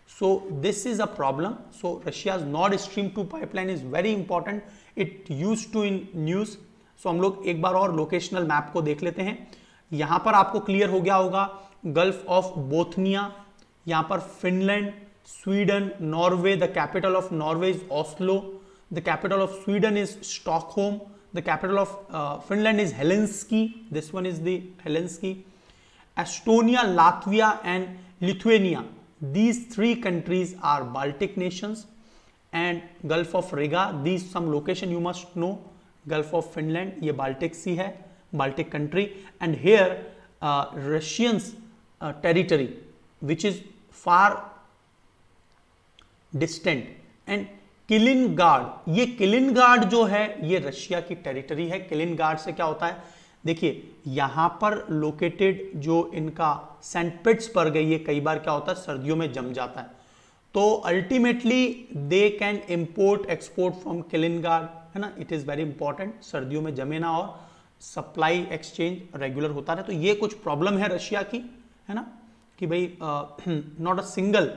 So this is a problem. So Russia's Nord Stream 2 pipeline is very important. It used to in news. So हम लोग एक बार और locational map को देख लेते हैं। यहाँ पर आपको क्लियर हो गया होगा गल्फ ऑफ बोथनिया, यहाँ पर Finland, Sweden, Norway, the capital of Norway is Oslo, the capital of Sweden is Stockholm, the capital of Finland is Helsinki. This one is the Helsinki. Estonia, Latvia and Lithuania, these three countries are Baltic nations. And Gulf of Riga, these some location you must know. Gulf of Finland, ये Baltic Sea है, Baltic country. And here Russian's territory which is far distant. And किलिनगार्ड, ये किलिनगार्ड जो है ये Russia की territory है. किलिनगार्ड से क्या होता है, देखिए यहां पर लोकेटेड जो इनका सेंट पीटर्सबर्ग है, ये कई बार क्या होता है सर्दियों में जम जाता है. तो ultimately they can import export from Kaliningrad, है ना. इट इज वेरी इंपॉर्टेंट, सर्दियों में जमे ना और सप्लाई एक्सचेंज रेगुलर होता रहे. तो ये कुछ प्रॉब्लम है रशिया की, है ना, कि भाई not a single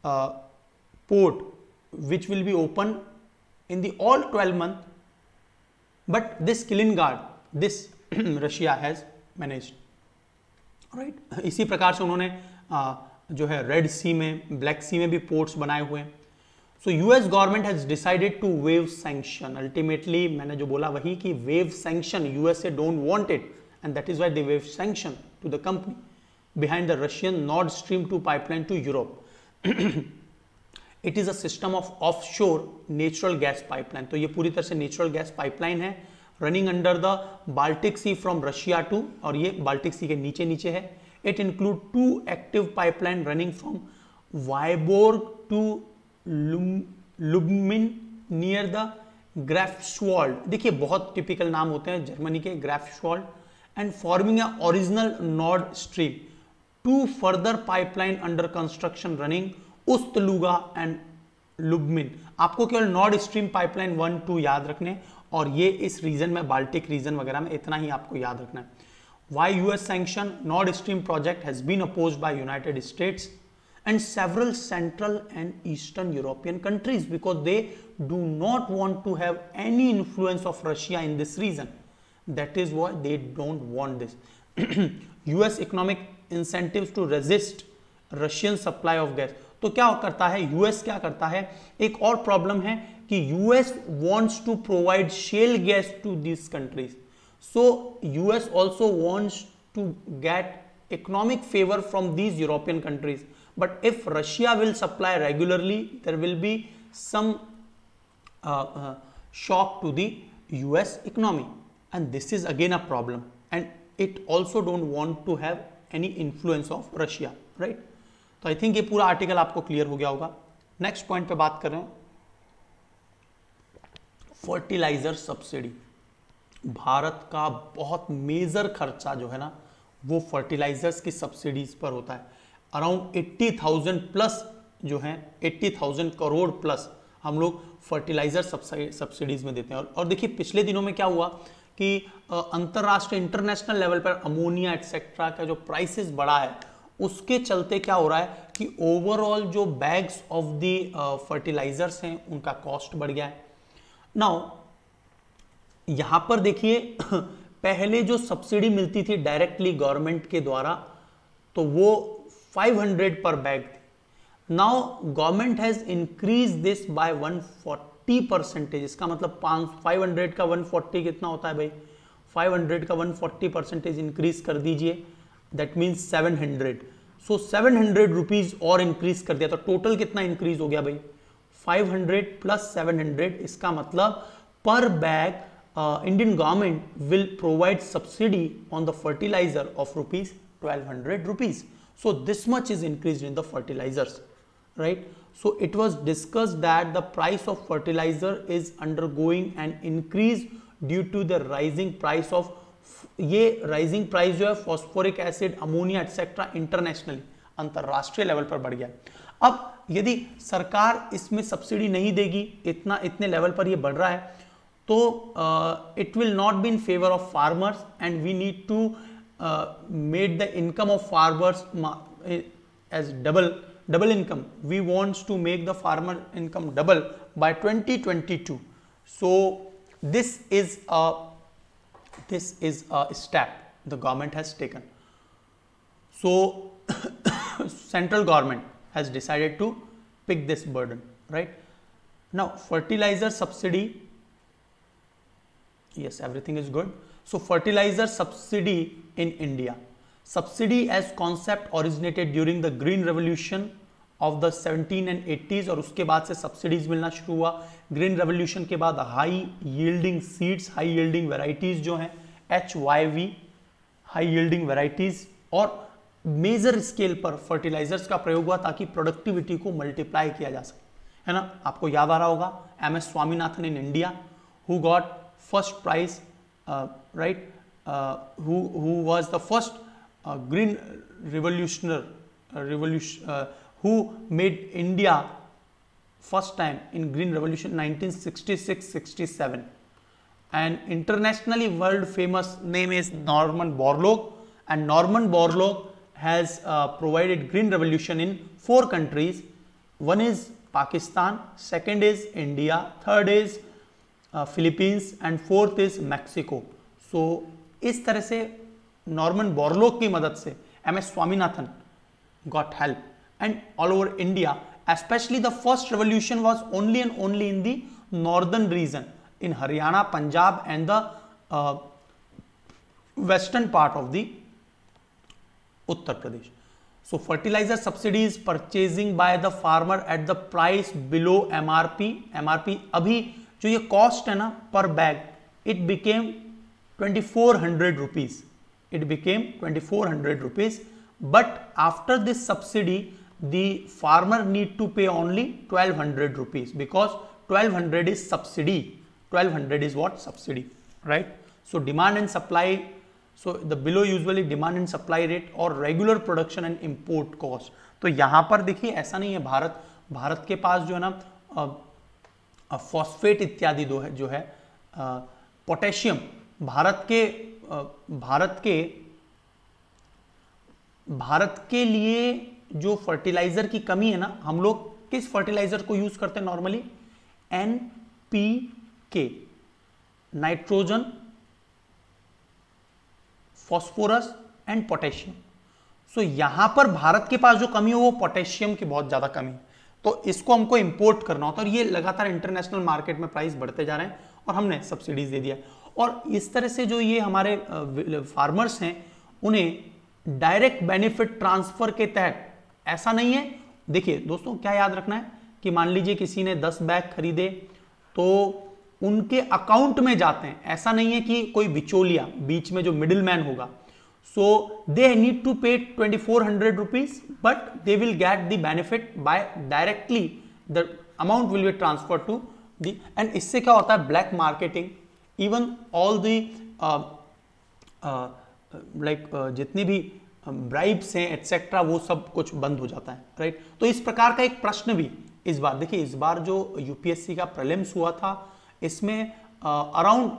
port which will be open in the all 12 month, but this Kaliningrad, this Russia has managed, right. इसी प्रकार से उन्होंने जो है रेड सी में, ब्लैक सी में भी पोर्ट्स बनाए हुए हैं. So US government has decided to waive sanction. Ultimately मैंने जो बोला वही कि waive sanction, USA don't want it and that is why they waive sanction to the company behind the Russian Nord stream 2 pipeline to Europe. It is a system of offshore natural gas pipeline. तो ये पूरी तरह से natural gas pipeline है running under the Baltic sea from Russia to, और ये Baltic Sea के नीचे नीचे है. It include 2 active pipeline running from Vyborg to Lubmin near the Greifswald. देखिए बहुत टिपिकल नाम होते हैं जर्मनी के, Greifswald. And forming a original Nord stream. 2 further pipeline under construction running Ust Luga and Lubmin. आपको केवल नॉर्ड स्ट्रीम पाइपलाइन 1, 2 याद रखने, और ये इस रीजन में बाल्टिक रीजन वगैरह में इतना ही आपको याद रखना है. Why US sanction Nord Stream project has been opposed by United States and several central and eastern European countries because they do not want to have any influence of Russia in this region. That is why they don't want this. US economic incentives to resist Russian supply of gas. तो क्या करता है US, क्या करता है, एक और problem है कि US wants to provide shale gas to this countries. So US also wants to get economic favour from these European countries. But if Russia will supply regularly, there will be some shock to the US economy, and this is again a problem. And it also don't want to have any influence of Russia, right? तो I think ये पूरा article आपको clear हो गया होगा. Next point पे बात कर रहे हैं, फर्टिलाइजर सब्सिडी. भारत का बहुत मेजर खर्चा जो है ना वो फर्टिलाइजर्स की सब्सिडीज पर होता है. अराउंड 80,000 प्लस जो है 80,000 करोड़ प्लस हम लोग फर्टिलाइजर सब्सिडीज में देते हैं. और देखिए पिछले दिनों में क्या हुआ कि अंतरराष्ट्रीय इंटरनेशनल लेवल पर अमोनिया एक्सेट्रा का जो प्राइसेस बढ़ा है उसके चलते क्या हो रहा है कि ओवरऑल जो बैग्स ऑफ द फर्टिलाइजर्स हैं उनका कॉस्ट बढ़ गया है. नाउ यहां पर देखिए पहले जो सब्सिडी मिलती थी डायरेक्टली गवर्नमेंट के द्वारा तो वो 500 पर बैग थी. Now government has increase this by 140%. इसका मतलब 500 का 140 कितना होता है भाई, 500 का 140% इंक्रीज कर दीजिए, दैट मीन्स 700. सो 700 रुपीज और इंक्रीज कर दिया तो टोटल कितना इंक्रीज हो गया भाई, 500 प्लस 700. इसका मतलब per bag Indian government will provide subsidy on the fertiliser of rupees 1200 rupees. So this much is increased in the fertilizers, right? So it was discussed that the price of fertilizer is undergoing an increase due to the rising price of ये rising price जो है phosphoric acid, ammonia etc. internationally अंतरराष्ट्रीय level पर बढ़ गया. अब यदि सरकार इसमें सब्सिडी नहीं देगी, इतने लेवल पर ये बढ़ रहा है तो it will not be in favor of farmers and we need to made the income of farmers as double income. We wants to make the farmer income double by 2022. So this is a step the government has taken. So central government has decided to pick this burden, right? Now fertilizer subsidy Yes, everything is good. So fertilizer subsidy in India. Subsidy as concept originated during the green revolution of the 17 and 80s, और उसके बाद से subsidies मिलना शुरू हुआ। Green revolution के बाद high yielding seeds, high yielding varieties जो हैं HYV, हाई यील्डिंग वेराइटीज, और मेजर स्केल पर फर्टिलाइजर्स का प्रयोग हुआ ताकि प्रोडक्टिविटी को मल्टीप्लाई किया जा सके, है ना। आपको याद आ रहा होगा MS Swaminathan in India who got first prize, right, who was the first green who made India first time in green revolution 1966-67, and internationally world famous name is Norman Borlaug, and Norman Borlaug has provided green revolution in 4 countries. One is Pakistan, second is India, third is Philippines, and fourth is Mexico. So इस तरह से Norman Borlaug की मदद से MS Swaminathan got help, and all over India, especially the first revolution was only and only in the northern region, in Haryana, Punjab, and the western part of the Uttar Pradesh. So fertilizer subsidies purchasing by the farmer at the price below MRP. MRP अभी जो ये cost है ना per bag, it became 2400 rupees. It became 2400 rupees. But after this subsidy, the farmer need to pay only 1200 rupees, because 1200 is subsidy. 1200 is what? Subsidy, right? So demand and supply. So the below usually demand and supply rate or regular production and import cost. तो यहाँ पर देखिए ऐसा नहीं है, भारत के पास जो है ना फॉस्फेट इत्यादि जो है पोटेशियम, भारत के लिए जो फर्टिलाइजर की कमी है ना, हम लोग किस फर्टिलाइजर को यूज करते हैं normally? NPK, nitrogen, phosphorus and potassium. So यहां पर भारत के पास जो कमी है वो पोटेशियम की बहुत ज्यादा कमी है, तो इसको हमको इंपोर्ट करना होता है, और ये लगातार इंटरनेशनल मार्केट में प्राइस बढ़ते जा रहे हैं और हमने सब्सिडीज दे दिया। और इस तरह से जो ये हमारे फार्मर्स हैं उन्हें डायरेक्ट बेनिफिट ट्रांसफर के तहत, ऐसा नहीं है, देखिए दोस्तों क्या याद रखना है कि मान लीजिए किसी ने 10 बैग खरीदे तो उनके अकाउंट में जाते हैं, ऐसा नहीं है कि कोई बिचौलिया बीच में जो मिडिल मैन होगा। सो they need to pay 2400 rupees, but they will get the benefit by directly, the amount will be transfer to the. And इससे क्या होता है, black marketing, even all the जितनी भी ब्राइब्स हैं एटसेट्रा, वो सब कुछ बंद हो जाता है, राइट। तो इस प्रकार का एक प्रश्न भी इस बार, देखिए इस बार जो यूपीएससी का प्रीलिम्स हुआ था, इसमें around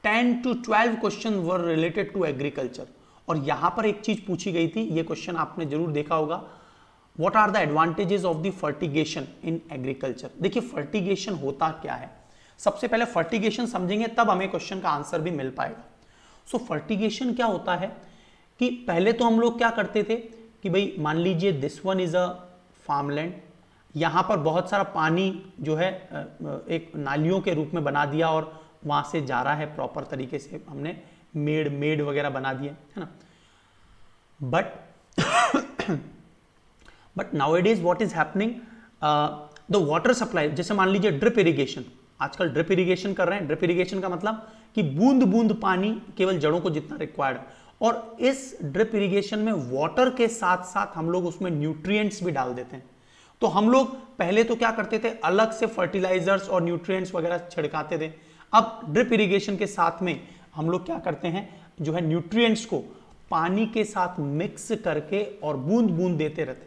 10 to 12 question were related to agriculture, और यहां पर एक चीज पूछी गई थी, ये क्वेश्चन आपने जरूर देखा होगा, what are the advantages of the fertigation in agriculture. देखिए फर्टिगेशन होता क्या है, सबसे पहले फर्टिगेशन समझेंगे तब हमें क्वेश्चन का आंसर भी मिल पाएगा। सो फर्टिगेशन क्या होता है कि पहले तो हम लोग क्या करते थे कि भाई मान लीजिए this one is a farmland, यहाँ पर बहुत सारा पानी जो है एक नालियों के रूप में बना दिया और वहाँ से जा रहा है प्रॉपर तरीके से, हमने मेड वगैरह बना दिए, है ना। But nowadays what is happening, the water supply, जैसे मान लीजिए ड्रिप इरिगेशन, आजकल ड्रिप इरिगेशन कर रहे हैं। ड्रिप इरिगेशन का मतलब कि बूंद बूंद पानी केवल जड़ों को जितना रिक्वायर्ड, और इस ड्रिप इरिगेशन में वाटर के साथ साथ हम लोग उसमें न्यूट्रिएंट्स भी डाल देते हैं। तो हम लोग पहले तो क्या करते थे, अलग से फर्टिलाइजर्स और न्यूट्रिएंट्स वगैरह छिड़काते थे। अब ड्रिप इरिगेशन के साथ में हम लोग क्या करते हैं, जो है न्यूट्रिएंट्स को पानी के साथ मिक्स करके और बूंद बूंद देते रहते,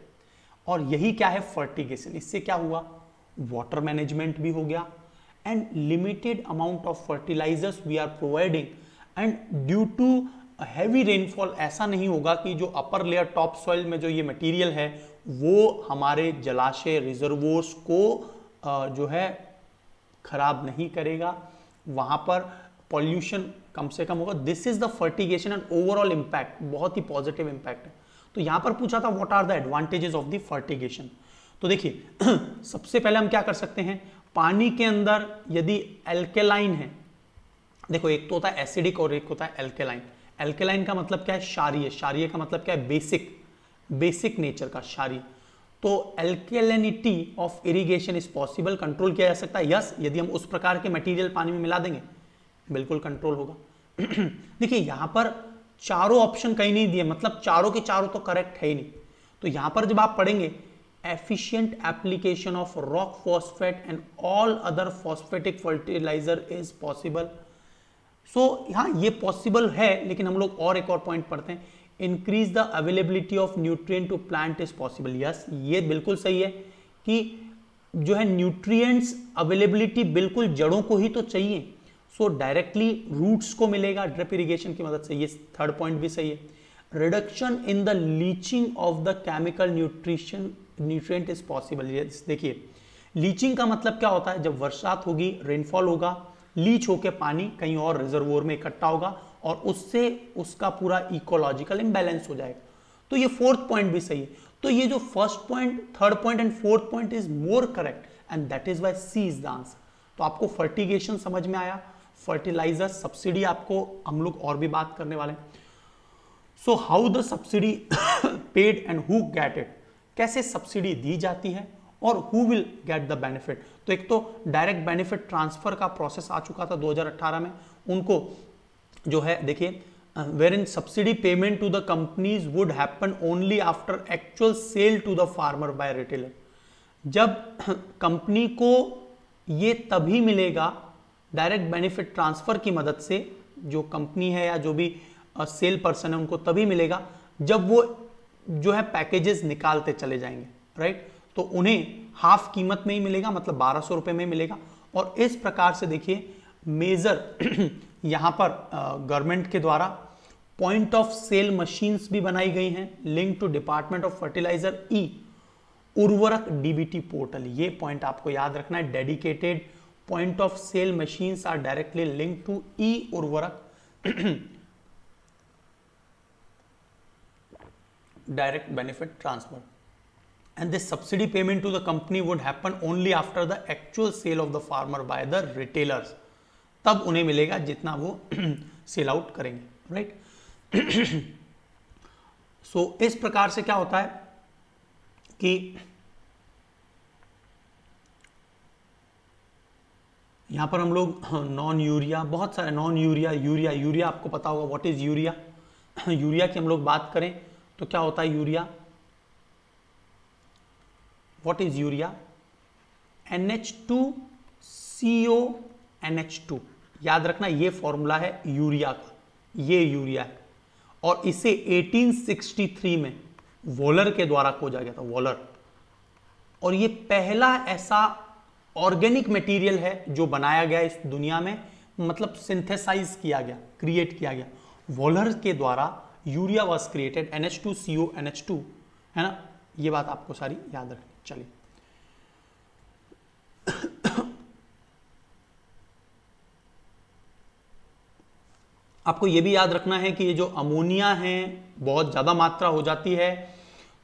और यही क्या है फर्टिगेशन। इससे क्या हुआ, वाटर मैनेजमेंट भी हो गया, and limited amount of fertilisers we are providing, and due to heavy rainfall ऐसा नहीं होगा कि जो अपर लेयर टॉप सॉइल में जो ये मटेरियल है वो हमारे जलाशय रिजर्वोर्स को जो है खराब नहीं करेगा, वहां पर पॉल्यूशन कम से कम होगा। This is the fertigation and overall impact, बहुत ही पॉजिटिव इंपैक्ट है। तो यहां पर पूछा था what are the advantages of the fertigation. तो देखिए सबसे पहले हम क्या कर सकते हैं, पानी के अंदर यदि एल्केलाइन है, देखो एक तो होता है एसिडिक और एक होता है एल्केलाइन। एल्केलाइन का मतलब क्या है? क्षारीय। क्षारीय का मतलब क्या है? बेसिक नेचर का, क्षारीय। तो एल्केलिनिटी of irrigation is possible, control किया जा सकता है। यस, यदि हम उस प्रकार के मटेरियल पानी में मिला देंगे बिल्कुल कंट्रोल होगा। देखिए यहां पर चारों ऑप्शन कहीं नहीं दिए, मतलब चारों के चारों तो करेक्ट है ही नहीं। तो यहां पर जब आप पढ़ेंगे efficient application of rock phosphate and all other phosphatic fertilizer is possible। सो हाँ ये पॉसिबल है, लेकिन हम लोग और एक और पॉइंट पढ़ते हैं, increase the availability of nutrient to plant is possible. Yes, ये बिल्कुल सही है कि जो है न्यूट्रिएंट्स अवेलेबिलिटी बिल्कुल जड़ों को ही तो चाहिए, सो डायरेक्टली रूट्स को मिलेगा ड्रिप इरिगेशन की मदद से। ये थर्ड पॉइंट भी सही है। Reduction in the leaching of the chemical nutrient is possible. देखिए लीचिंग का मतलब क्या होता है? जब वर्षात होगी, रेनफॉल होगा, लीच होकर पानी कहीं और रिजर्वोयर में इकट्ठा होगा और उससे उसका पूरा इकोलॉजिकल इम्बैलेंस हो जाएगा। तो ये फोर्थ पॉइंट भी सही है। तो ये जो first point, third point and fourth point is more correct and that is why C is the answer. तो आपको फर्टिगेशन समझ में आया, फर्टिलाइजर सब्सिडी आपको हम लोग और भी बात करने वाले हैं। So how the subsidy paid and who get it, कैसे सब्सिडी दी जाती है और who will get the benefit. तो एक तो डायरेक्ट बेनिफिट ट्रांसफर का प्रोसेस आ चुका था 2018 में, उनको जो है देखिए where in subsidy payment to the companies would happen only after actual sale to the farmer by retailer. जब कंपनी को ये तभी मिलेगा डायरेक्ट बेनिफिट ट्रांसफर की मदद से, जो कंपनी है या जो भी सेल पर्सन है उनको तभी मिलेगा जब वो जो है पैकेजेस निकालते चले जाएंगे, राइट। तो उन्हें हाफ कीमत में ही मिलेगा, मतलब 1200 रुपए में मिलेगा। और इस प्रकार से देखिए मेजर यहां पर गवर्नमेंट के द्वारा पॉइंट ऑफ सेल मशीन्स भी बनाई गई हैं, link to department of fertiliser e Urvarak DBT portal. ये पॉइंट आपको याद रखना है, dedicated point of sale machines are directly link to e Urvarak direct benefit transfer, and this subsidy payment to the company would happen only after the actual sale of the farmer by the retailers। तब उन्हें मिलेगा जितना वो sell out करेंगे, right. सो इस प्रकार से क्या होता है कि यहां पर हम लोग नॉन यूरिया, बहुत सारे नॉन यूरिया, यूरिया आपको पता होगा व्हाट इज यूरिया। यूरिया की हम लोग बात करें तो क्या होता है urea? What is urea? NH2CO NH2, याद रखना ये फॉर्मूला है यूरिया का, ये यूरिया है। और इसे 1863 में वॉलर के द्वारा खोजा गया था, वॉलर। और ये पहला ऐसा ऑर्गेनिक मटेरियल है जो बनाया गया इस दुनिया में, मतलब सिंथेसाइज किया गया, क्रिएट किया गया वॉलर के द्वारा। Urea was created, NH2CO NH2, है ना। ये बात आपको सारी याद रखनी। चलिए आपको ये भी याद रखना है कि ये जो अमोनिया है बहुत ज्यादा मात्रा हो जाती है,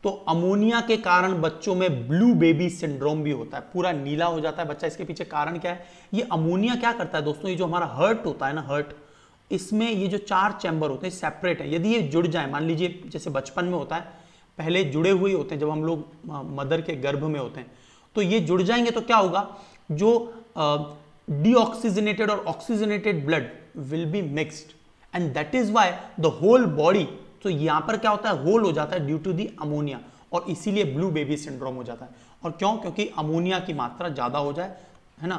तो अमोनिया के कारण बच्चों में ब्लू बेबी सिंड्रोम भी होता है, पूरा नीला हो जाता है बच्चा। इसके पीछे कारण क्या है? ये अमोनिया क्या करता है दोस्तों, ये जो हमारा हर्ट होता है ना, हर्ट, इसमें ये जो 4 चैम्बर होते हैं सेपरेट है। यदि ये जुड़ जाए, मान लीजिए जैसे बचपन में होता है, पहले जुड़े हुए होते हैं जब हम लोग मदर के गर्भ में होते हैं, तो ये जुड़ जाएंगे तो क्या होगा, जो डीऑक्सीजनेटेड और oxygenated blood will be mixed and that is why the whole body, तो यहां पर क्या होता है, होल हो जाता है ड्यू टू दी अमोनिया, और इसीलिए ब्लू बेबी सिंड्रोम हो जाता है। और क्यों? क्योंकि अमोनिया की मात्रा ज्यादा हो जाए, है ना,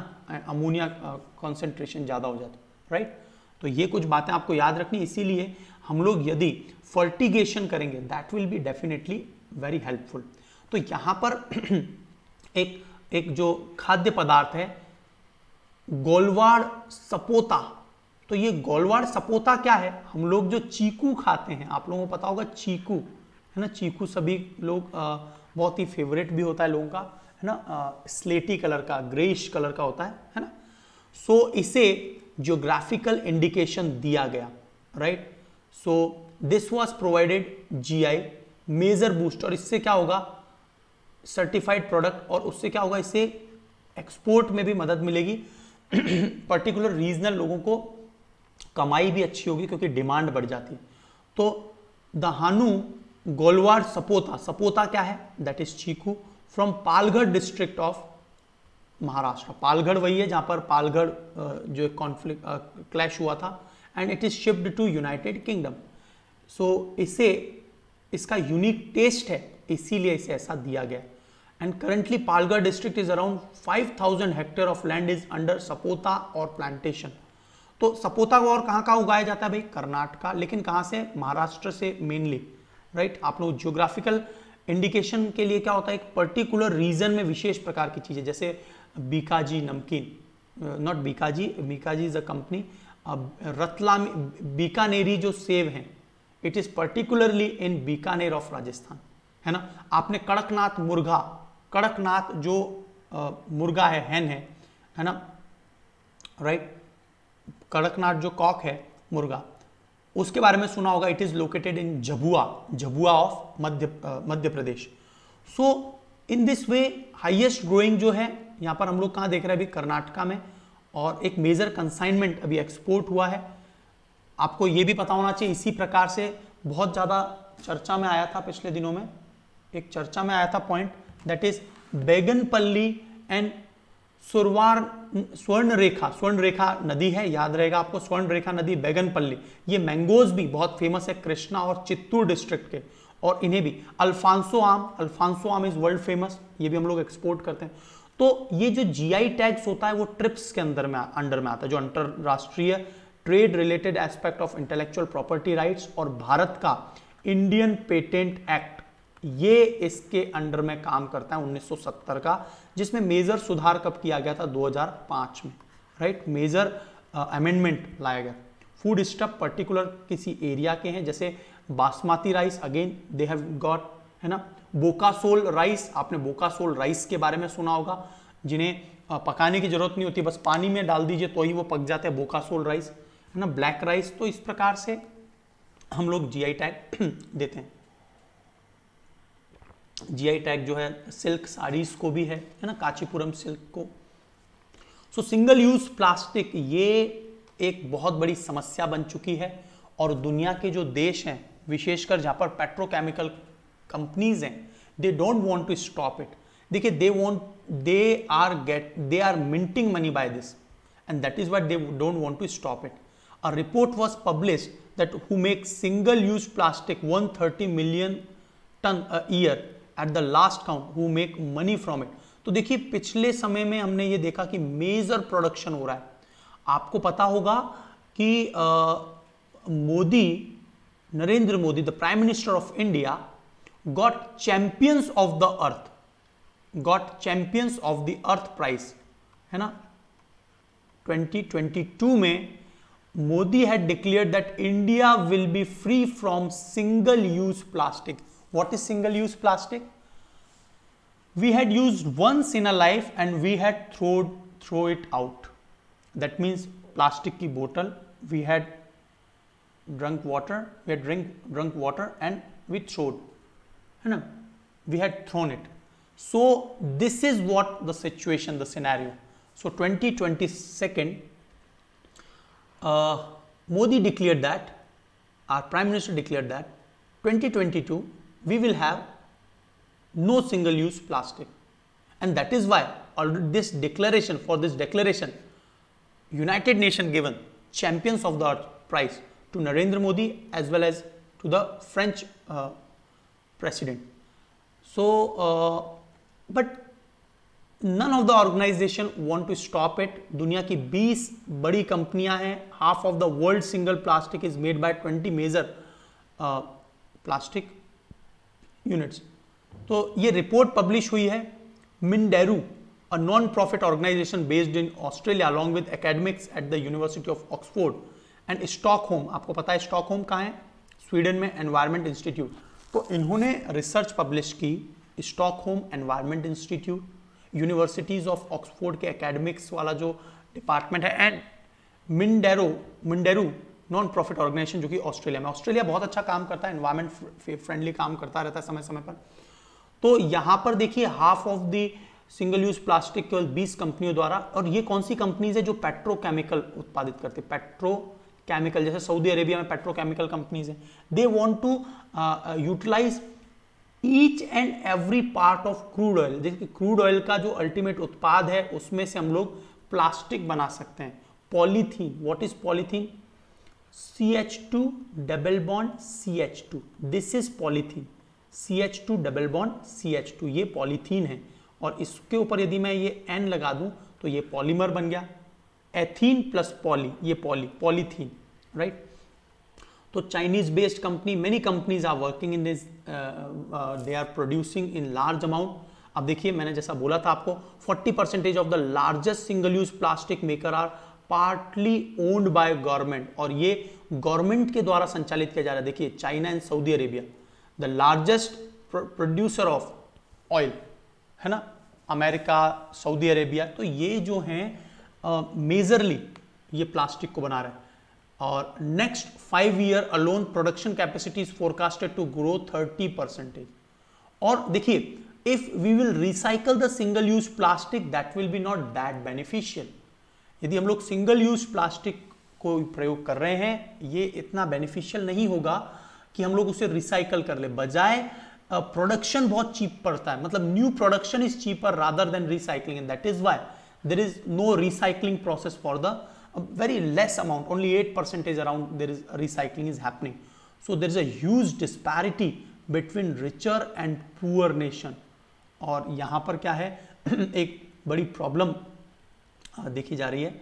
अमोनिया कॉन्सेंट्रेशन ज्यादा हो जाता है, राइट। तो ये कुछ बातें आपको याद रखनी, इसीलिए हम लोग यदि फर्टिगेशन करेंगे that will be definitely very helpful. तो यहां पर एक जो खाद्य पदार्थ है गोलवाड़ सपोता, तो ये गोलवाड़ सपोता क्या है? हम लोग जो चीकू खाते हैं, आप लोगों को पता होगा चीकू, है ना, चीकू सभी लोग बहुत ही फेवरेट भी होता है लोगों का, है ना, स्लेटी कलर का, ग्रेइश कलर का होता है ना। सो इसे जियोग्राफिकल इंडिकेशन दिया गया, right. So this was provided GI major boost, और इससे क्या होगा, सर्टिफाइड प्रोडक्ट, और उससे क्या होगा, इससे एक्सपोर्ट में भी मदद मिलेगी पर्टिकुलर रीजनल लोगों को कमाई भी अच्छी होगी क्योंकि डिमांड बढ़ जाती है। तो दहानू गोलवार सपोता, सपोता क्या है, that is chikoo, from Palghar district of Maharashtra. Palghar वही है जहां पर पालघर जो कॉन्फ्लिक्ट क्लैश हुआ था, and it is shipped to United Kingdom. So इसे इसका यूनिक टेस्ट है, इसीलिए इसे ऐसा दिया गया। And currently Palghar district is around 5000 hectare of land is under sapota और प्लांटेशन। तो सपोता को और कहाँ उगाया जाता है भाई, कर्नाटका, लेकिन कहाँ से, महाराष्ट्र से मेनली, राइट। आप लोग ज्योग्राफिकल इंडिकेशन के लिए क्या होता है, एक पर्टिकुलर रीजन में विशेष प्रकार की चीजें, जैसे बीकाजी नमकीन, not Bikaji, Bikaji is a company, रतलामी बीकानेरी जो सेब हैं, it is particularly in Bikaner of Rajasthan, है ना। आपने कड़कनाथ मुर्गा, कड़कनाथ जो मुर्गा है, हैन है ना, राइट, कड़कनाथ जो कॉक है मुर्गा, उसके बारे में सुना होगा। It is located in Jhabua, Jhabua of Madhya Pradesh. So in this way highest growing जो है यहाँ पर हम लोग कहाँ देख रहे हैं अभी, कर्नाटका में, और एक मेजर कंसाइनमेंट अभी एक्सपोर्ट हुआ है। आपको ये भी पता होना चाहिए, इसी प्रकार से बहुत ज़्यादा चर्चा में आया था पिछले दिनों में, एक चर्चा में आया था पॉइंट, दैट इज बेगनपल्ली एंड स्वर्ण रेखा नदी है, याद रहेगा आपको, स्वर्ण रेखा नदी, बेगनपल्ली, ये मैंगोज भी बहुत फेमस है कृष्णा और चित्तूर डिस्ट्रिक्ट के, और इन्हें भी अल्फांसो आम इज वर्ल्ड फेमस, ये भी हम लोग एक्सपोर्ट करते हैं। तो ये जो जीआई टैग्स होता है वो ट्रिप्स के अंडर में आता है, जो अंतरराष्ट्रीय trade related aspect of intellectual property rights, और भारत का इंडियन पेटेंट एक्ट, ये इसके अंडर में काम करता है 1970 का, जिसमें मेजर सुधार कब किया गया था, 2005 में, राइट, मेजर अमेंडमेंट लाया गया। फूड स्टफ पर्टिकुलर किसी एरिया के हैं, जैसे basmati rice, again they have got, है ना, बोकासोल राइस, आपने बोकासोल राइस के बारे में सुना होगा, जिन्हें पकाने की जरूरत नहीं होती, बस पानी में डाल दीजिए तो ही वो पक जाते हैं, बोकासोल राइस, है ना, ब्लैक राइस। तो इस प्रकार से हम लोग जीआई टैग देते हैं। जीआई टैग जो है सिल्क साड़ीज को भी है ना, कांचीपुरम सिल्क को। सो सिंगल यूज प्लास्टिक ये एक बहुत बड़ी समस्या बन चुकी है, और दुनिया के जो देश हैं, विशेषकर जहां पर पेट्रोकेमिकल कंपनीज हैं, they don't want to stop it. देखिए, they are minting money by this, and that is what they don't want to stop it. A report was published that who make single use plastic 130 million ton a year at the last count, who make money from it. तो देखिए, पिछले समय में हमने ये देखा कि major production हो रहा है। आपको पता होगा कि Narendra Modi, the prime minister of India, got champions of the earth prize, है ना। 2022 में Modi had declared that India will be free from single use plastic. What is single use plastic? We had used once in a life and we had throw it out. That means plastic की बोतल, we had drunk water and we throwed, है ना, we had thrown it. So this is what the situation, the scenario. So 2022, Modi declared that, our Prime Minister declared that 2022 we will have no single use plastic, and that is why this declaration, United Nations given champions of the earth prize to Narendra Modi as well as to the French president. So but none of the organization want to stop it. दुनिया की 20 बड़ी कंपनियां हैं, half of the world single plastic is made by 20 major plastic units. तो ये report publish हुई है Minderoo, a non profit organisation based in Australia along with academics at the University of Oxford and Stockholm. आपको पता है Stockholm कहाँ है, Sweden में, एनवायरमेंट इंस्टीट्यूट। तो इन्होंने रिसर्च पब्लिश की, Stockholm environment institute, universities of Oxford के एकेडमिक्स वाला जो डिपार्टमेंट है, एंड मिंडेरू नॉन प्रॉफिट ऑर्गेनाइजेशन जो कि ऑस्ट्रेलिया बहुत अच्छा काम करता है, एनवायरमेंट फ्रेंडली काम करता रहता है समय समय पर। तो यहां पर देखिए, half of the single use plastic केवल 20 कंपनियों द्वारा, और ये कौन सी कंपनीज है जो पेट्रोकेमिकल उत्पादित करती है, केमिकल, जैसे सऊदी अरेबिया में पेट्रोकेमिकल कंपनीज हैं, they want to utilise each and every part of crude oil. देखिए क्रूड ऑयल का जो अल्टीमेट उत्पाद है उसमें से हम लोग प्लास्टिक बना सकते हैं। Polythene, what is polythene? CH2 double bond CH2, this is polythene. CH2 double bond CH2, ये पॉलीथीन है। और इसके ऊपर यदि मैं ये N लगा दूं तो ये पॉलीमर बन गया, एथीन प्लस पॉली, ये पॉलीथीन, राइट। तो Chinese based company, many companies are working in this, they are producing in large amount. अब देखिए मैंने जैसा बोला था आपको 40% of the largest single use plastic maker are partly owned by government, और ये गवर्नमेंट के द्वारा संचालित किया जा रहा है। देखिए China and Saudi Arabia, the largest producer of oil, है ना, अमेरिका, सऊदी अरेबिया, तो ये जो हैं मेजरली ये प्लास्टिक को बना रहे हैं। और next 5 year alone production capacity is forecasted to grow 30%। और देखिए if we will recycle the single use plastic that will be not that beneficial. यदि हम लोग सिंगल यूज प्लास्टिक को प्रयोग कर रहे हैं, ये इतना बेनिफिशियल नहीं होगा कि हम लोग उसे रिसाइकल कर ले, बजाय प्रोडक्शन बहुत चीप पड़ता है, मतलब new production is cheaper rather than recycling, and that is why there is no recycling process for the very less amount, only 8% around there is recycling is happening. So there is a huge disparity between richer and poor nation. और यहाँ पर क्या है एक बड़ी problem देखी जा रही है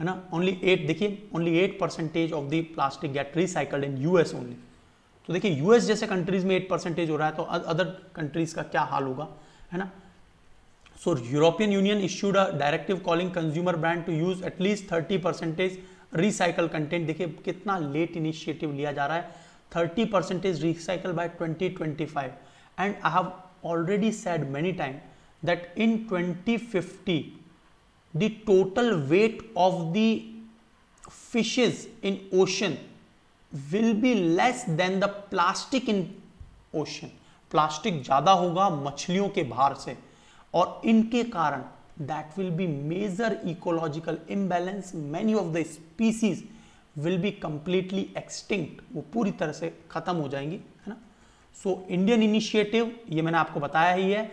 ना। देखिए only 8% of the plastic get recycled in US only. तो देखिए US जैसे कंट्रीज में 8% हो रहा है, तो अदर कंट्रीज का क्या हाल होगा, है ना। So European Union issued a directive calling consumer brand to use at least 30% recycle content. देखिए कितना लेट इनिशिएटिव लिया जा रहा है, 30% recycle by 2025, and I have already said many times that in 2050 the total weight of the fishes in ocean will be less than the plastic in ocean. Plastic ज्यादा होगा मछलियों के भार से, और इनके कारण that will be major ecological imbalance, many of the species will be completely extinct, वो पूरी तरह से खत्म हो जाएंगी, है ना। सो इंडियन इनिशिएटिव, ये मैंने आपको बताया ही है,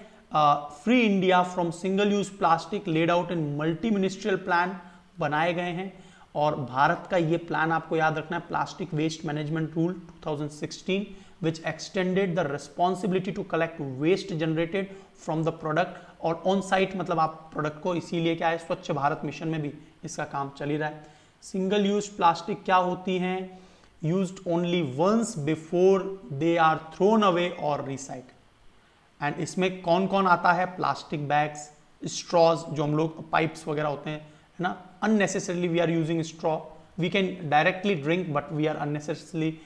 free India from single use plastic laid out in multi ministerial plan बनाए गए हैं। और भारत का ये प्लान आपको याद रखना है, plastic waste management rule 2016, which extended the responsibility to collect waste generated from the product, और ऑन साइट मतलब आप प्रोडक्ट को, इसीलिए क्या है स्वच्छ भारत मिशन में भी इसका काम चल ही रहा है। सिंगल यूज प्लास्टिक क्या होती हैं? Used only once before they are thrown away और रिसाइकल। एंड इसमें कौन कौन आता है? प्लास्टिक बैग्स, स्ट्रॉज, जो हम लोग पाइप्स वगैरह होते हैं, है ना, unnecessarily we are using straw, we can directly drink but we are unnecessarily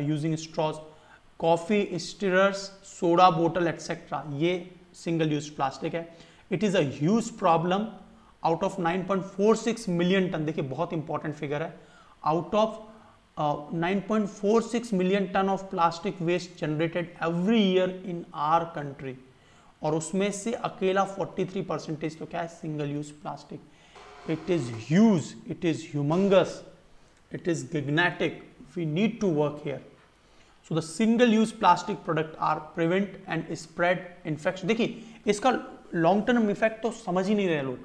using straws, coffee stirrers, soda बोतल एटसेट्रा, ये सिंगल यूज प्लास्टिक है। It is a huge problem. Out of 9.46 million ton, देखिए बहुत important figure है, out of 9.46 million ton of plastic waste generated every year in our country, और उसमें से अकेला 43% तो क्या है? Single use plastic. It is huge, it is humongous, it is gigantic, we need to work here. So the single use plastic product are prevent and spread infection. देखिए इसका long term effect तो समझ ही नहीं रहे लोग।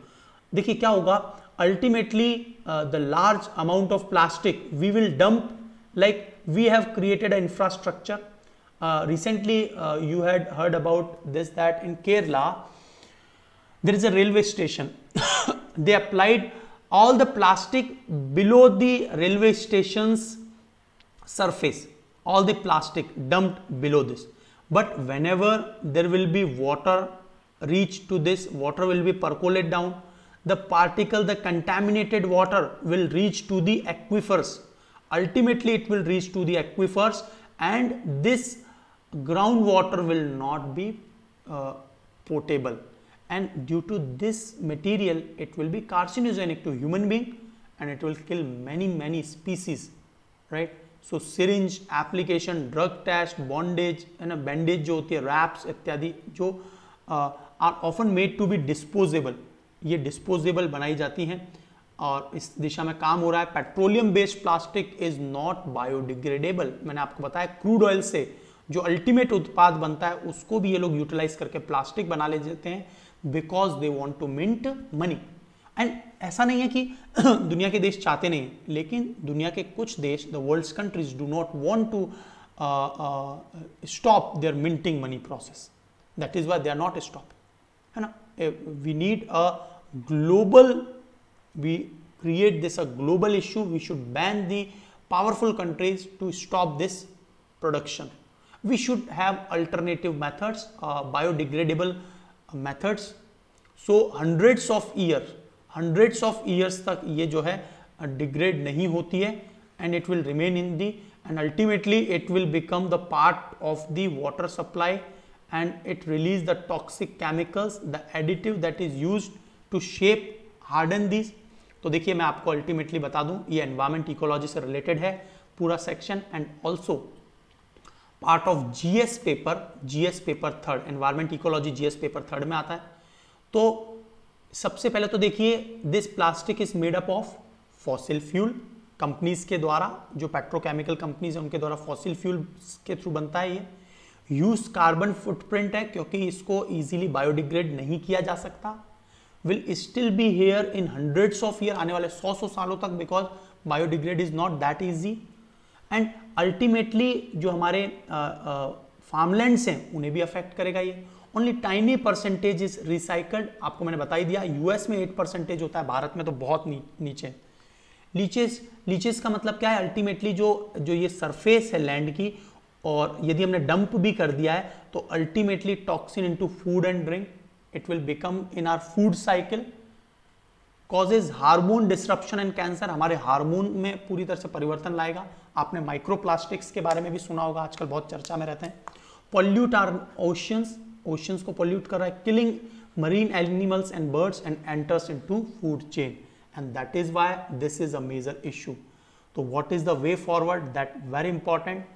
देखिए क्या होगा, ultimately the large amount of plastic we will dump, like we have created a infrastructure. Recently you had heard about this that in Kerala there is a railway station. They applied all the plastic below the railway station's surface, all the plastic dumped below this, but whenever there will be water reach to this, water will be percolate down, the particle, the contaminated water will reach to the aquifers, ultimately it will reach to the aquifers, and this groundwater will not be potable, and due to this material it will be carcinogenic to human being and it will kill many species, right? So syringe application, drug test, bondage, है ना, bandage जो होती है, wraps इत्यादि, जो are often made to be disposable, ये disposable बनाई जाती हैं। और इस दिशा में काम हो रहा है। Petroleum based plastic is not biodegradable, मैंने आपको बताया क्रूड ऑयल से जो अल्टीमेट उत्पाद बनता है उसको भी ये लोग यूटिलाइज करके प्लास्टिक बना ले जाते हैं, because they want to mint money. And ऐसा नहीं है कि दुनिया के देश चाहते नहीं, लेकिन दुनिया के कुछ देश, the world's countries do not want to stop their minting money process, that is why they are not stopping, है ना। We need a global, we create this a global issue, we should ban the powerful countries to stop this production. We should have alternative methods, biodegradable methods. So hundreds of years तक ये जो है degrade नहीं होती है, and it will remain in the, and ultimately it will become the part of the water supply, and it release the toxic chemicals, the additive that is used to shape, harden these. तो देखिए मैं आपको ultimately बता दूं, ये environment ecology से related है पूरा section, and also part of GS paper third, environment ecology GS paper third में आता है। तो सबसे पहले तो देखिए, this plastic is made up of fossil fuel, companies के द्वारा, जो पेट्रोकेमिकल कंपनीज है उनके द्वारा फॉसिल फ्यूल के थ्रू बनता है। ये यूज कार्बन फुटप्रिंट है, क्योंकि इसको इजीली बायोडिग्रेड नहीं किया जा सकता, will still be here in hundreds of years, आने वाले 100 सालों तक, because biodegrade is not that easy, and ultimately जो हमारे farmlands हैं उन्हें भी अफेक्ट करेगा ये। only tiny percentage is recycled, आपको मैंने बता ही दिया, यूएस में 8% होता है, भारत में तो बहुत नीचे। लीचेस का मतलब क्या है, अल्टीमेटली जो ये सरफेस है लैंड की, और यदि हमने डंप भी कर दिया है तो ultimately toxin into food and drink, it will become in our food cycle, causes hormone disruption and cancer, हमारे हार्मोन में पूरी तरह से परिवर्तन लाएगा। आपने माइक्रोप्लास्टिक्स के बारे में भी सुना होगा, आजकल बहुत चर्चा में रहते हैं। पॉल्यूट आर ओशियंस को पॉल्यूट कर रहा है, killing marine animals and birds and enters into food chain, and that is why this is a major issue. तो what is the way forward, that very important.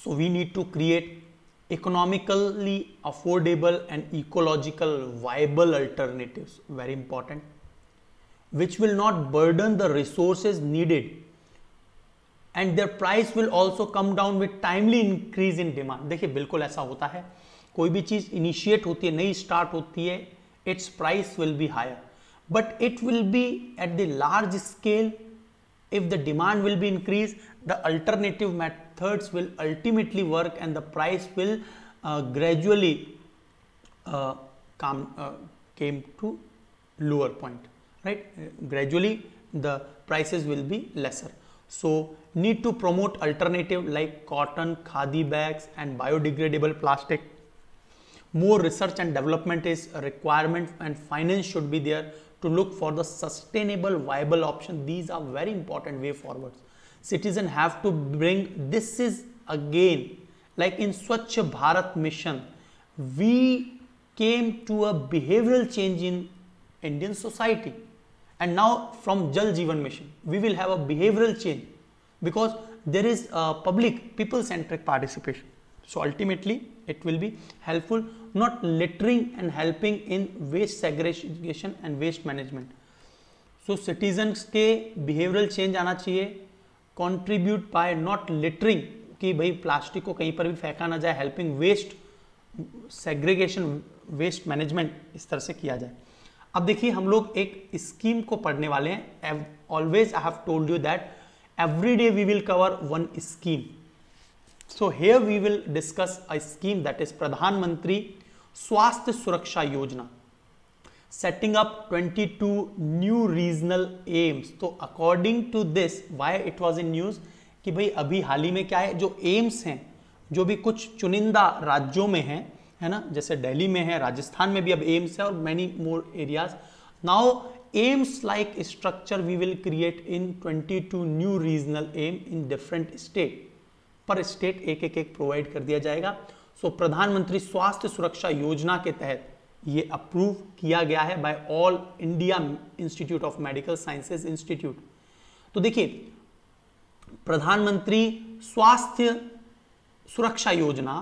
So we need to create economically affordable and ecological viable alternatives, very important, which will not burden the resources needed, and their price will also come down with timely increase in demand. देखिए बिल्कुल ऐसा होता है, कोई भी चीज initiate होती है, नई स्टार्ट होती है, its price will be higher, but it will be at the large scale. If the demand will be increased, the alternative methods will ultimately work, and the price will gradually came to lower point, right? Gradually the prices will be lesser. So need to promote alternative like cotton, khadi bags and biodegradable plastic. More research and development is a requirement, and finance should be there to look for the sustainable viable option. These are very important way forwards. Citizens have to bring, this is again like in Swachh Bharat mission, we came to a behavioral change in Indian society, and now from Jal Jeevan mission we will have a behavioral change, because there is a public people centric participation. So ultimately it will be helpful, not littering and helping in waste segregation and waste management. So citizens के behavioral change आना चाहिए, contribute by not littering, कि भाई plastic को कहीं पर भी फेंका ना जाए, helping waste segregation, waste management इस तरह से किया जाए। अब देखिए हम लोग एक स्कीम को पढ़ने वाले हैं। Always I have told you that every day we will cover one scheme. So here we will discuss a scheme, that is Pradhan Mantri Swasthya Suraksha Yojana, setting up 22 new regional aims. तो according to this, why it was in news, कि भाई अभी हाल ही में क्या है, जो AIIMS हैं, जो भी कुछ चुनिंदा राज्यों में हैं, है ना, जैसे दिल्ली में है, राजस्थान में भी अब एम्स है, और many more areas. Now AIIMS like structure we will create in 22 new regional AIIMS in different state, पर स्टेट एक प्रोवाइड कर दिया जाएगा। सो प्रधानमंत्री स्वास्थ्य सुरक्षा योजना के तहत ये अप्रूव किया गया है by All India Institute of Medical Sciences institute. तो देखिए प्रधानमंत्री स्वास्थ्य सुरक्षा योजना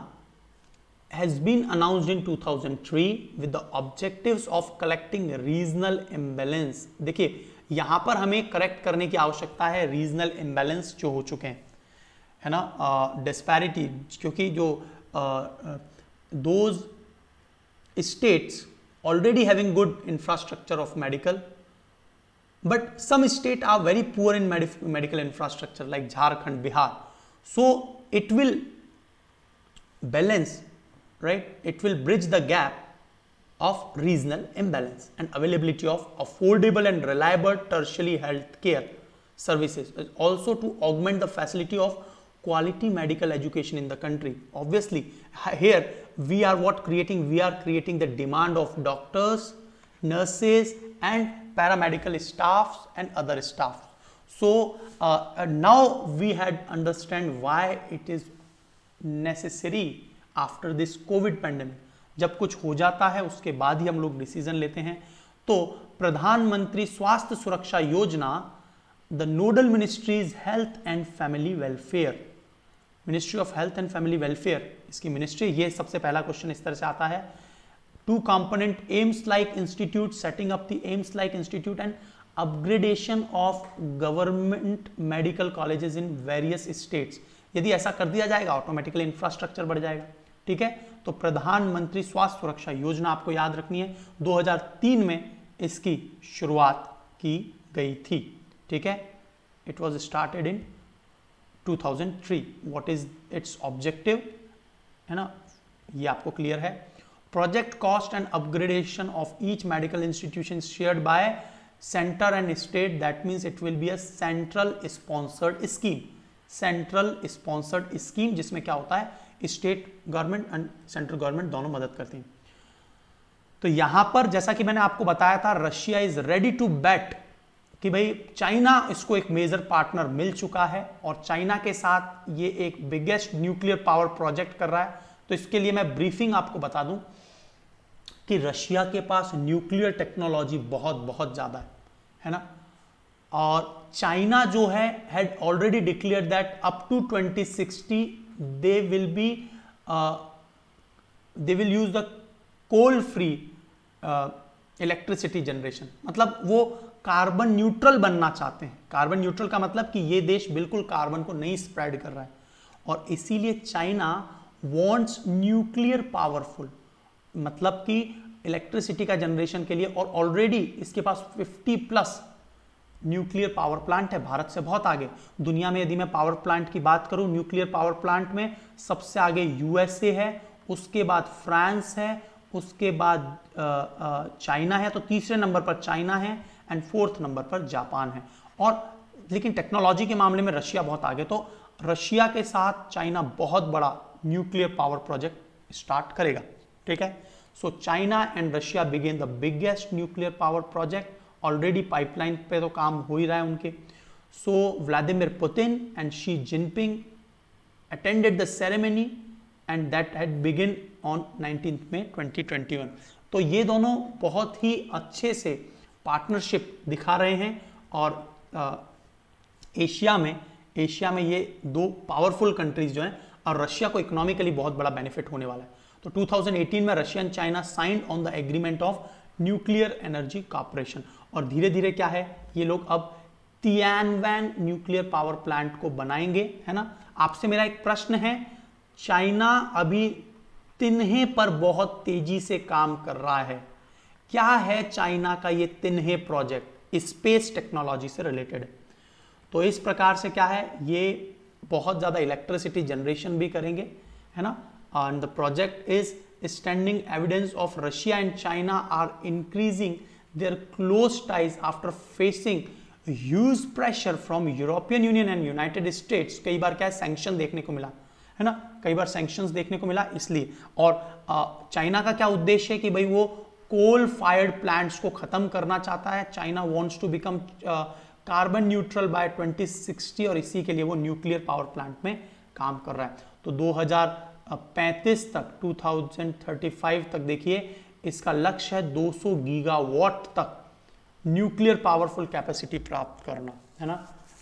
has been announced in 2003 with the objectives of collecting regional imbalance. देखिए यहां पर हमें करेक्ट करने की आवश्यकता है रीजनल इम्बैलेंस जो हो चुके हैं, है ना, डिस्पैरिटी, क्योंकि जो those states already having good infrastructure of medical, but some states are very poor in medical infrastructure like Jharkhand, Bihar. So it will balance, right? It will bridge the gap of regional imbalance and availability of affordable and reliable tertiary health care services, also to augment the facility of quality medical education in the country. Obviously here we are creating the demand of doctors, nurses and paramedical staffs and other staff. So now we had understand why it is necessary after this COVID pandemic. जब कुछ हो जाता है उसके बाद ही हम लोग decision लेते हैं. तो प्रधानमंत्री स्वास्थ्य सुरक्षा योजना, the nodal ministries health and family welfare, ministry of health and family welfare इसकी मिनिस्ट्री. ये सबसे पहला क्वेश्चन इस तरह से आता है. Two component AIIMS like institute, setting up the AIIMS like institute and upgradation of government medical colleges in various states. यदि ऐसा कर दिया जाएगा ऑटोमेटिकली इंफ्रास्ट्रक्चर बढ़ जाएगा. ठीक है, तो प्रधानमंत्री स्वास्थ्य सुरक्षा योजना आपको याद रखनी है, 2003 में इसकी शुरुआत की गई थी. ठीक है, it was started in 2003. What is it's objective, है ना, ये आपको क्लियर है. Project cost and upgradation of each medical institution shared by centre and state. That means it will be a central sponsored scheme. Central sponsored scheme जिसमें क्या होता है, state government and central government दोनों मदद करती हैं. तो यहां पर जैसा कि मैंने आपको बताया था, Russia is ready to bat कि भाई चाइना इसको एक मेजर पार्टनर मिल चुका है और चाइना के साथ ये एक बिगेस्ट न्यूक्लियर पावर प्रोजेक्ट कर रहा है. तो इसके लिए मैं ब्रीफिंग आपको बता दूं कि रशिया के पास न्यूक्लियर टेक्नोलॉजी बहुत बहुत ज्यादा है ना. और चाइना जो है had already declare that up to 2060 they will use the coal free electricity generation. मतलब वो कार्बन न्यूट्रल बनना चाहते हैं. कार्बन न्यूट्रल का मतलब कि ये देश बिल्कुल कार्बन को नहीं स्प्रेड कर रहा है और इसीलिए चाइना वांट्स न्यूक्लियर पावरफुल, मतलब कि इलेक्ट्रिसिटी का जनरेशन के लिए. और ऑलरेडी इसके पास 50+ न्यूक्लियर पावर प्लांट है, भारत से बहुत आगे. दुनिया में यदि मैं पावर प्लांट की बात करूं, न्यूक्लियर पावर प्लांट में सबसे आगे यूएसए है, उसके बाद फ्रांस है, उसके बाद चाइना है, तो तीसरे नंबर पर चाइना है एंड फोर्थ नंबर पर जापान है. और लेकिन टेक्नोलॉजी के मामले में रशिया बहुत आगे. तो रशिया के साथ चाइना बहुत बड़ा न्यूक्लियर पावर प्रोजेक्ट स्टार्ट करेगा. ठीक है, so China and Russia began the biggest nuclear power project. Already pipeline पे तो काम हो ही रहा है उनके. So Vladimir Putin and Xi Jinping attended the ceremony and that had begin on 19 May 2021. तो ये दोनों बहुत ही अच्छे से पार्टनरशिप दिखा रहे हैं और एशिया में ये दो पावरफुल कंट्रीज जो हैं, और रशिया को इकोनॉमिकली बहुत बड़ा बेनिफिट होने वाला है. तो 2018 में Russia and China signed on the agreement of nuclear energy corporation. और धीरे धीरे क्या है, ये लोग अब तियानवैन न्यूक्लियर पावर प्लांट को बनाएंगे, है ना. आपसे मेरा एक प्रश्न है, चाइना अभी तिन्हे पर बहुत तेजी से काम कर रहा है. क्या है चाइना का ये तिन्हे प्रोजेक्ट? स्पेस टेक्नोलॉजी से रिलेटेड है. तो इस प्रकार से क्या है, ये बहुत ज्यादा इलेक्ट्रिसिटी जनरेशन भी करेंगे, है ना. And the project is standing evidence of Russia and China are increasing their close ties after facing huge pressure from European Union and United States. कई बार क्या है, सैंक्शन देखने को मिला, है ना, कई बार सैंक्शंस देखने को मिला इसलिए. और चाइना का क्या उद्देश्य है कि भाई वो कोल फायर्ड प्लांट्स को खत्म करना चाहता है. China wants to become carbon neutral by 2060 और इसी के लिए वो न्यूक्लियर पावर प्लांट में काम कर रहा है. तो 2035 तक 2035 तक देखिए इसका लक्ष्य है 200 गीगावाट तक न्यूक्लियर पावरफुल कैपेसिटी प्राप्त करना, है ना.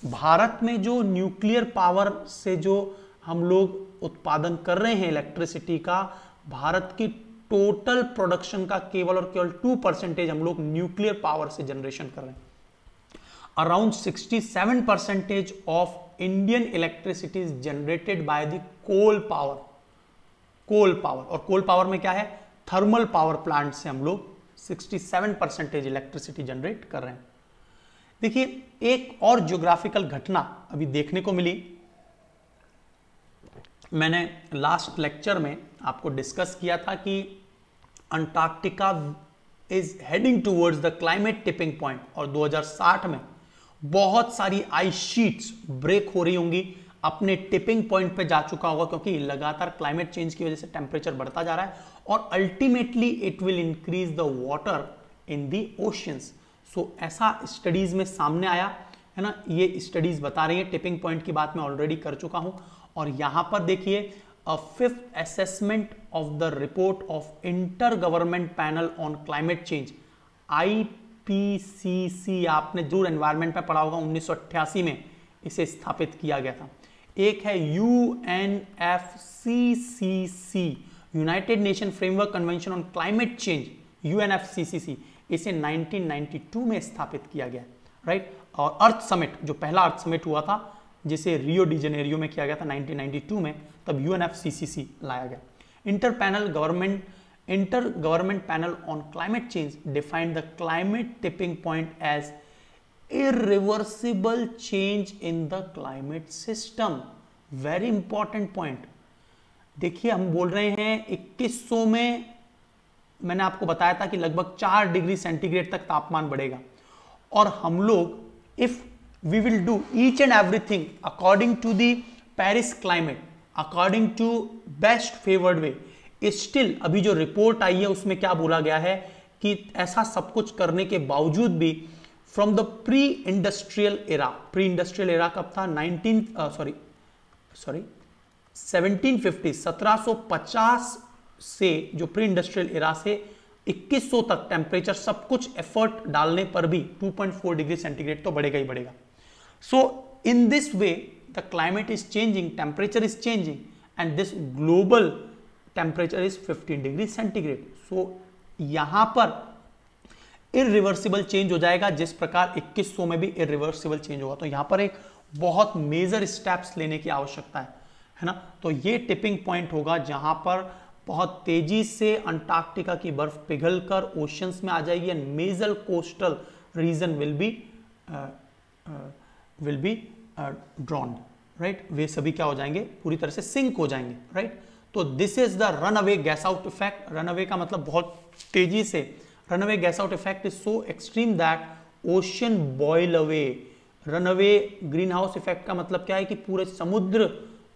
भारत में जो न्यूक्लियर पावर से जो हम लोग उत्पादन कर रहे हैं इलेक्ट्रिसिटी का, भारत की टोटल प्रोडक्शन का केवल और केवल 2% हम लोग न्यूक्लियर पावर से जनरेशन कर रहे हैं। Around 67% of Indian electricity is generated by the coal power. और कोल पावर में क्या है, थर्मल पावर प्लांट से हम लोग 67% इलेक्ट्रिसिटी जनरेट कर रहे हैं। देखिए एक और ज्योग्राफिकल घटना अभी देखने को मिली, मैंने लास्ट लेक्चर में आपको डिस्कस किया था कि Antarctica is heading towards the climate tipping point, और 2060 में बहुत सारी आइस शीट्स ब्रेक हो रही होंगी, अपने टिपिंग पॉइंट पे जा चुका होगा, क्योंकि लगातार क्लाइमेट चेंज की वजह से टेम्परेचर बढ़ता जा रहा है और ultimately it will increase the water in the oceans. So ऐसा स्टडीज में सामने आया है ना, ये स्टडीज बता रही है, टिपिंग पॉइंट की बात मैं ऑलरेडी कर चुका हूं। और यहां पर देखिए a fifth assessment of the report of inter government panel on climate change, IPCC, आपने जरूर एनवायरमेंट में पढ़ा होगा, 1988 में इसे स्थापित किया गया था। एक है UNFCCC, United nation framework convention on climate change, UNFCCC, इसे 1992 में स्थापित किया गया, राइट। और अर्थ समिट, जो पहला अर्थ समिट हुआ था जिसे रियो डी जेनेरियो में किया गया था 1992 में, तब UNFCCC लाया गया। Inter government panel on climate change defined the climate tipping point as irreversible change in the climate system। Very important point. देखिए हम बोल रहे हैं 2100 में मैंने आपको बताया था कि लगभग 4 डिग्री सेंटीग्रेड तक तापमान बढ़ेगा, और हम लोग if we will do each and everything according to the Paris climate, according to best favoured way, still अभी जो रिपोर्ट आई है उसमें क्या बोला गया है कि ऐसा सब कुछ करने के बावजूद भी from the pre industrial era कब था, 1750 से, जो प्री इंडस्ट्रियल एरा से 2100 तक टेम्परेचर सब कुछ एफर्ट डालने पर भी 2.4 डिग्री सेंटीग्रेड तो बढ़ेगा ही बढ़ेगा। So in this way the climate is changing, temperature is changing, and this global temperature is 15 degree centigrade. So यहां पर इरिवर्सिबल चेंज हो जाएगा, जिस प्रकार 2100 में भी इरिवर्सिबल चेंज होगा। तो यहां पर एक बहुत मेजर स्टेप्स लेने की आवश्यकता है ना। तो ये टिपिंग पॉइंट होगा जहां पर बहुत तेजी से अंटार्कटिका की बर्फ पिघलकर ओशियंस में आ जाएगी, and major coastal region will be drowned, right. वे सभी क्या हो जाएंगे, पूरी तरह से सिंक हो जाएंगे, राइट। तो this is the run away gas out effect. Run away का मतलब बहुत तेजी से, runaway gas out effect is so extreme that ocean boil away. Runaway greenhouse effect का मतलब क्या है कि पूरे समुद्र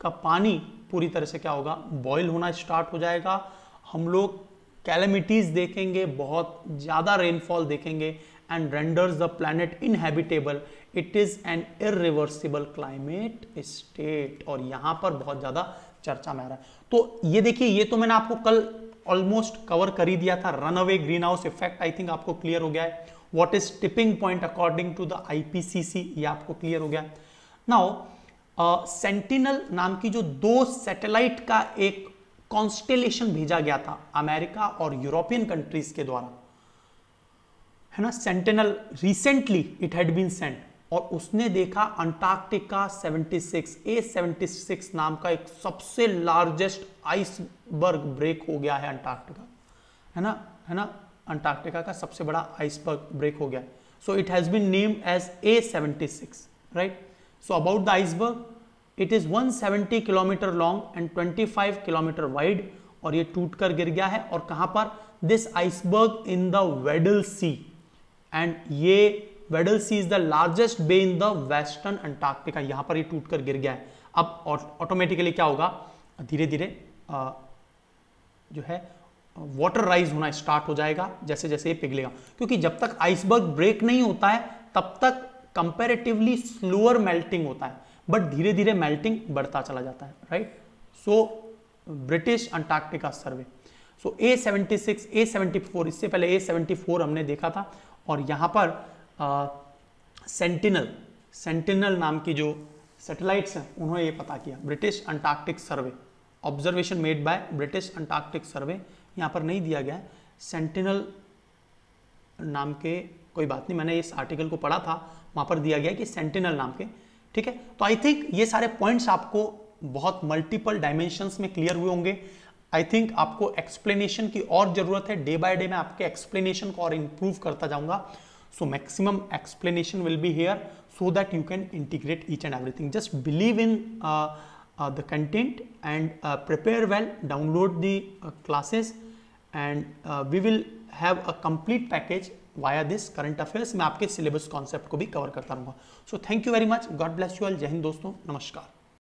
का पानी पूरी तरह से क्या होगा, बॉयल होना स्टार्ट हो जाएगा। हम लोग कैलेमिटीज देखेंगे, बहुत ज्यादा रेनफॉल देखेंगे, and renders the planet inhabitable. It is an irreversible climate state, और यहां पर बहुत ज्यादा चर्चा में आ रहा है। तो ये देखिए, ये तो मैंने आपको कल ऑलमोस्ट कवर कर ही दिया था। Run away greenhouse effect I think आपको क्लियर हो गया है। What is tipping point according to the IPCC, ये आपको क्लियर हो गया। नाउ सेंटिनल नाम की जो 2 सैटेलाइट का एक कॉन्स्टेलेशन भेजा गया था अमेरिका और यूरोपियन कंट्रीज के द्वारा, है ना। Sentinel recently it had been sent, और उसने देखा अंटार्कटिका 76, A76 नाम का एक सबसे लार्जेस्ट आइसबर्ग ब्रेक हो गया है अंटार्कटिका, है ना, अंटार्कटिका का सबसे बड़ा आइसबर्ग ब्रेक हो गया। So it has been named as A76, right. So about the iceberg, it is 170 kilometre long and 25 kilometre wide, और ये टूटकर गिर गया है। और कहां पर, this iceberg in the Weddell Sea, and ये Weddell Sea is the largest bay in the western Antarctica. यहां पर ये टूटकर गिर गया है। अब ऑटोमेटिकली क्या होगा, धीरे धीरे जो है वाटर राइज होना स्टार्ट हो जाएगा जैसे जैसे ये पिघलेगा, क्योंकि जब तक आइसबर्ग ब्रेक नहीं होता है तब तक कंपैरेटिवली स्लोअर मेल्टिंग होता है, बट धीरे धीरे मेल्टिंग बढ़ता चला जाता है, राइट। सो ब्रिटिश अंटार्कटिका सर्वे, सो A76, A74, इससे पहले A74 हमने देखा था। और यहां पर सेंटिनल नाम की जो सैटेलाइट्स हैं उन्होंने ये पता किया, British Antarctic Survey observation made by British Antarctic Survey, यहाँ पर नहीं दिया गया है, सेंटिनल नाम के, कोई बात नहीं, मैंने इस आर्टिकल को पढ़ा था, वहाँ पर दिया गया है कि सेंटिनल नाम के, ठीक है। तो आई थिंक ये सारे पॉइंट्स आपको बहुत मल्टीपल डायमेंशंस में क्लियर हुए होंगे। आई थिंक आपको एक्सप्लेनेशन की और जरूरत है, डे बाय डे मैं आपके एक्सप्लेनेशन को और इंप्रूव करता जाऊंगा। So maximum explanation will be here so that you can integrate each and everything. Just believe in the content and prepare well, download the classes and we will have a complete package via this current affairs. मैं आपके syllabus concept को भी cover करता रहूँगा. So thank you very much. God bless you all. जय हिंद दोस्तों, नमस्कार.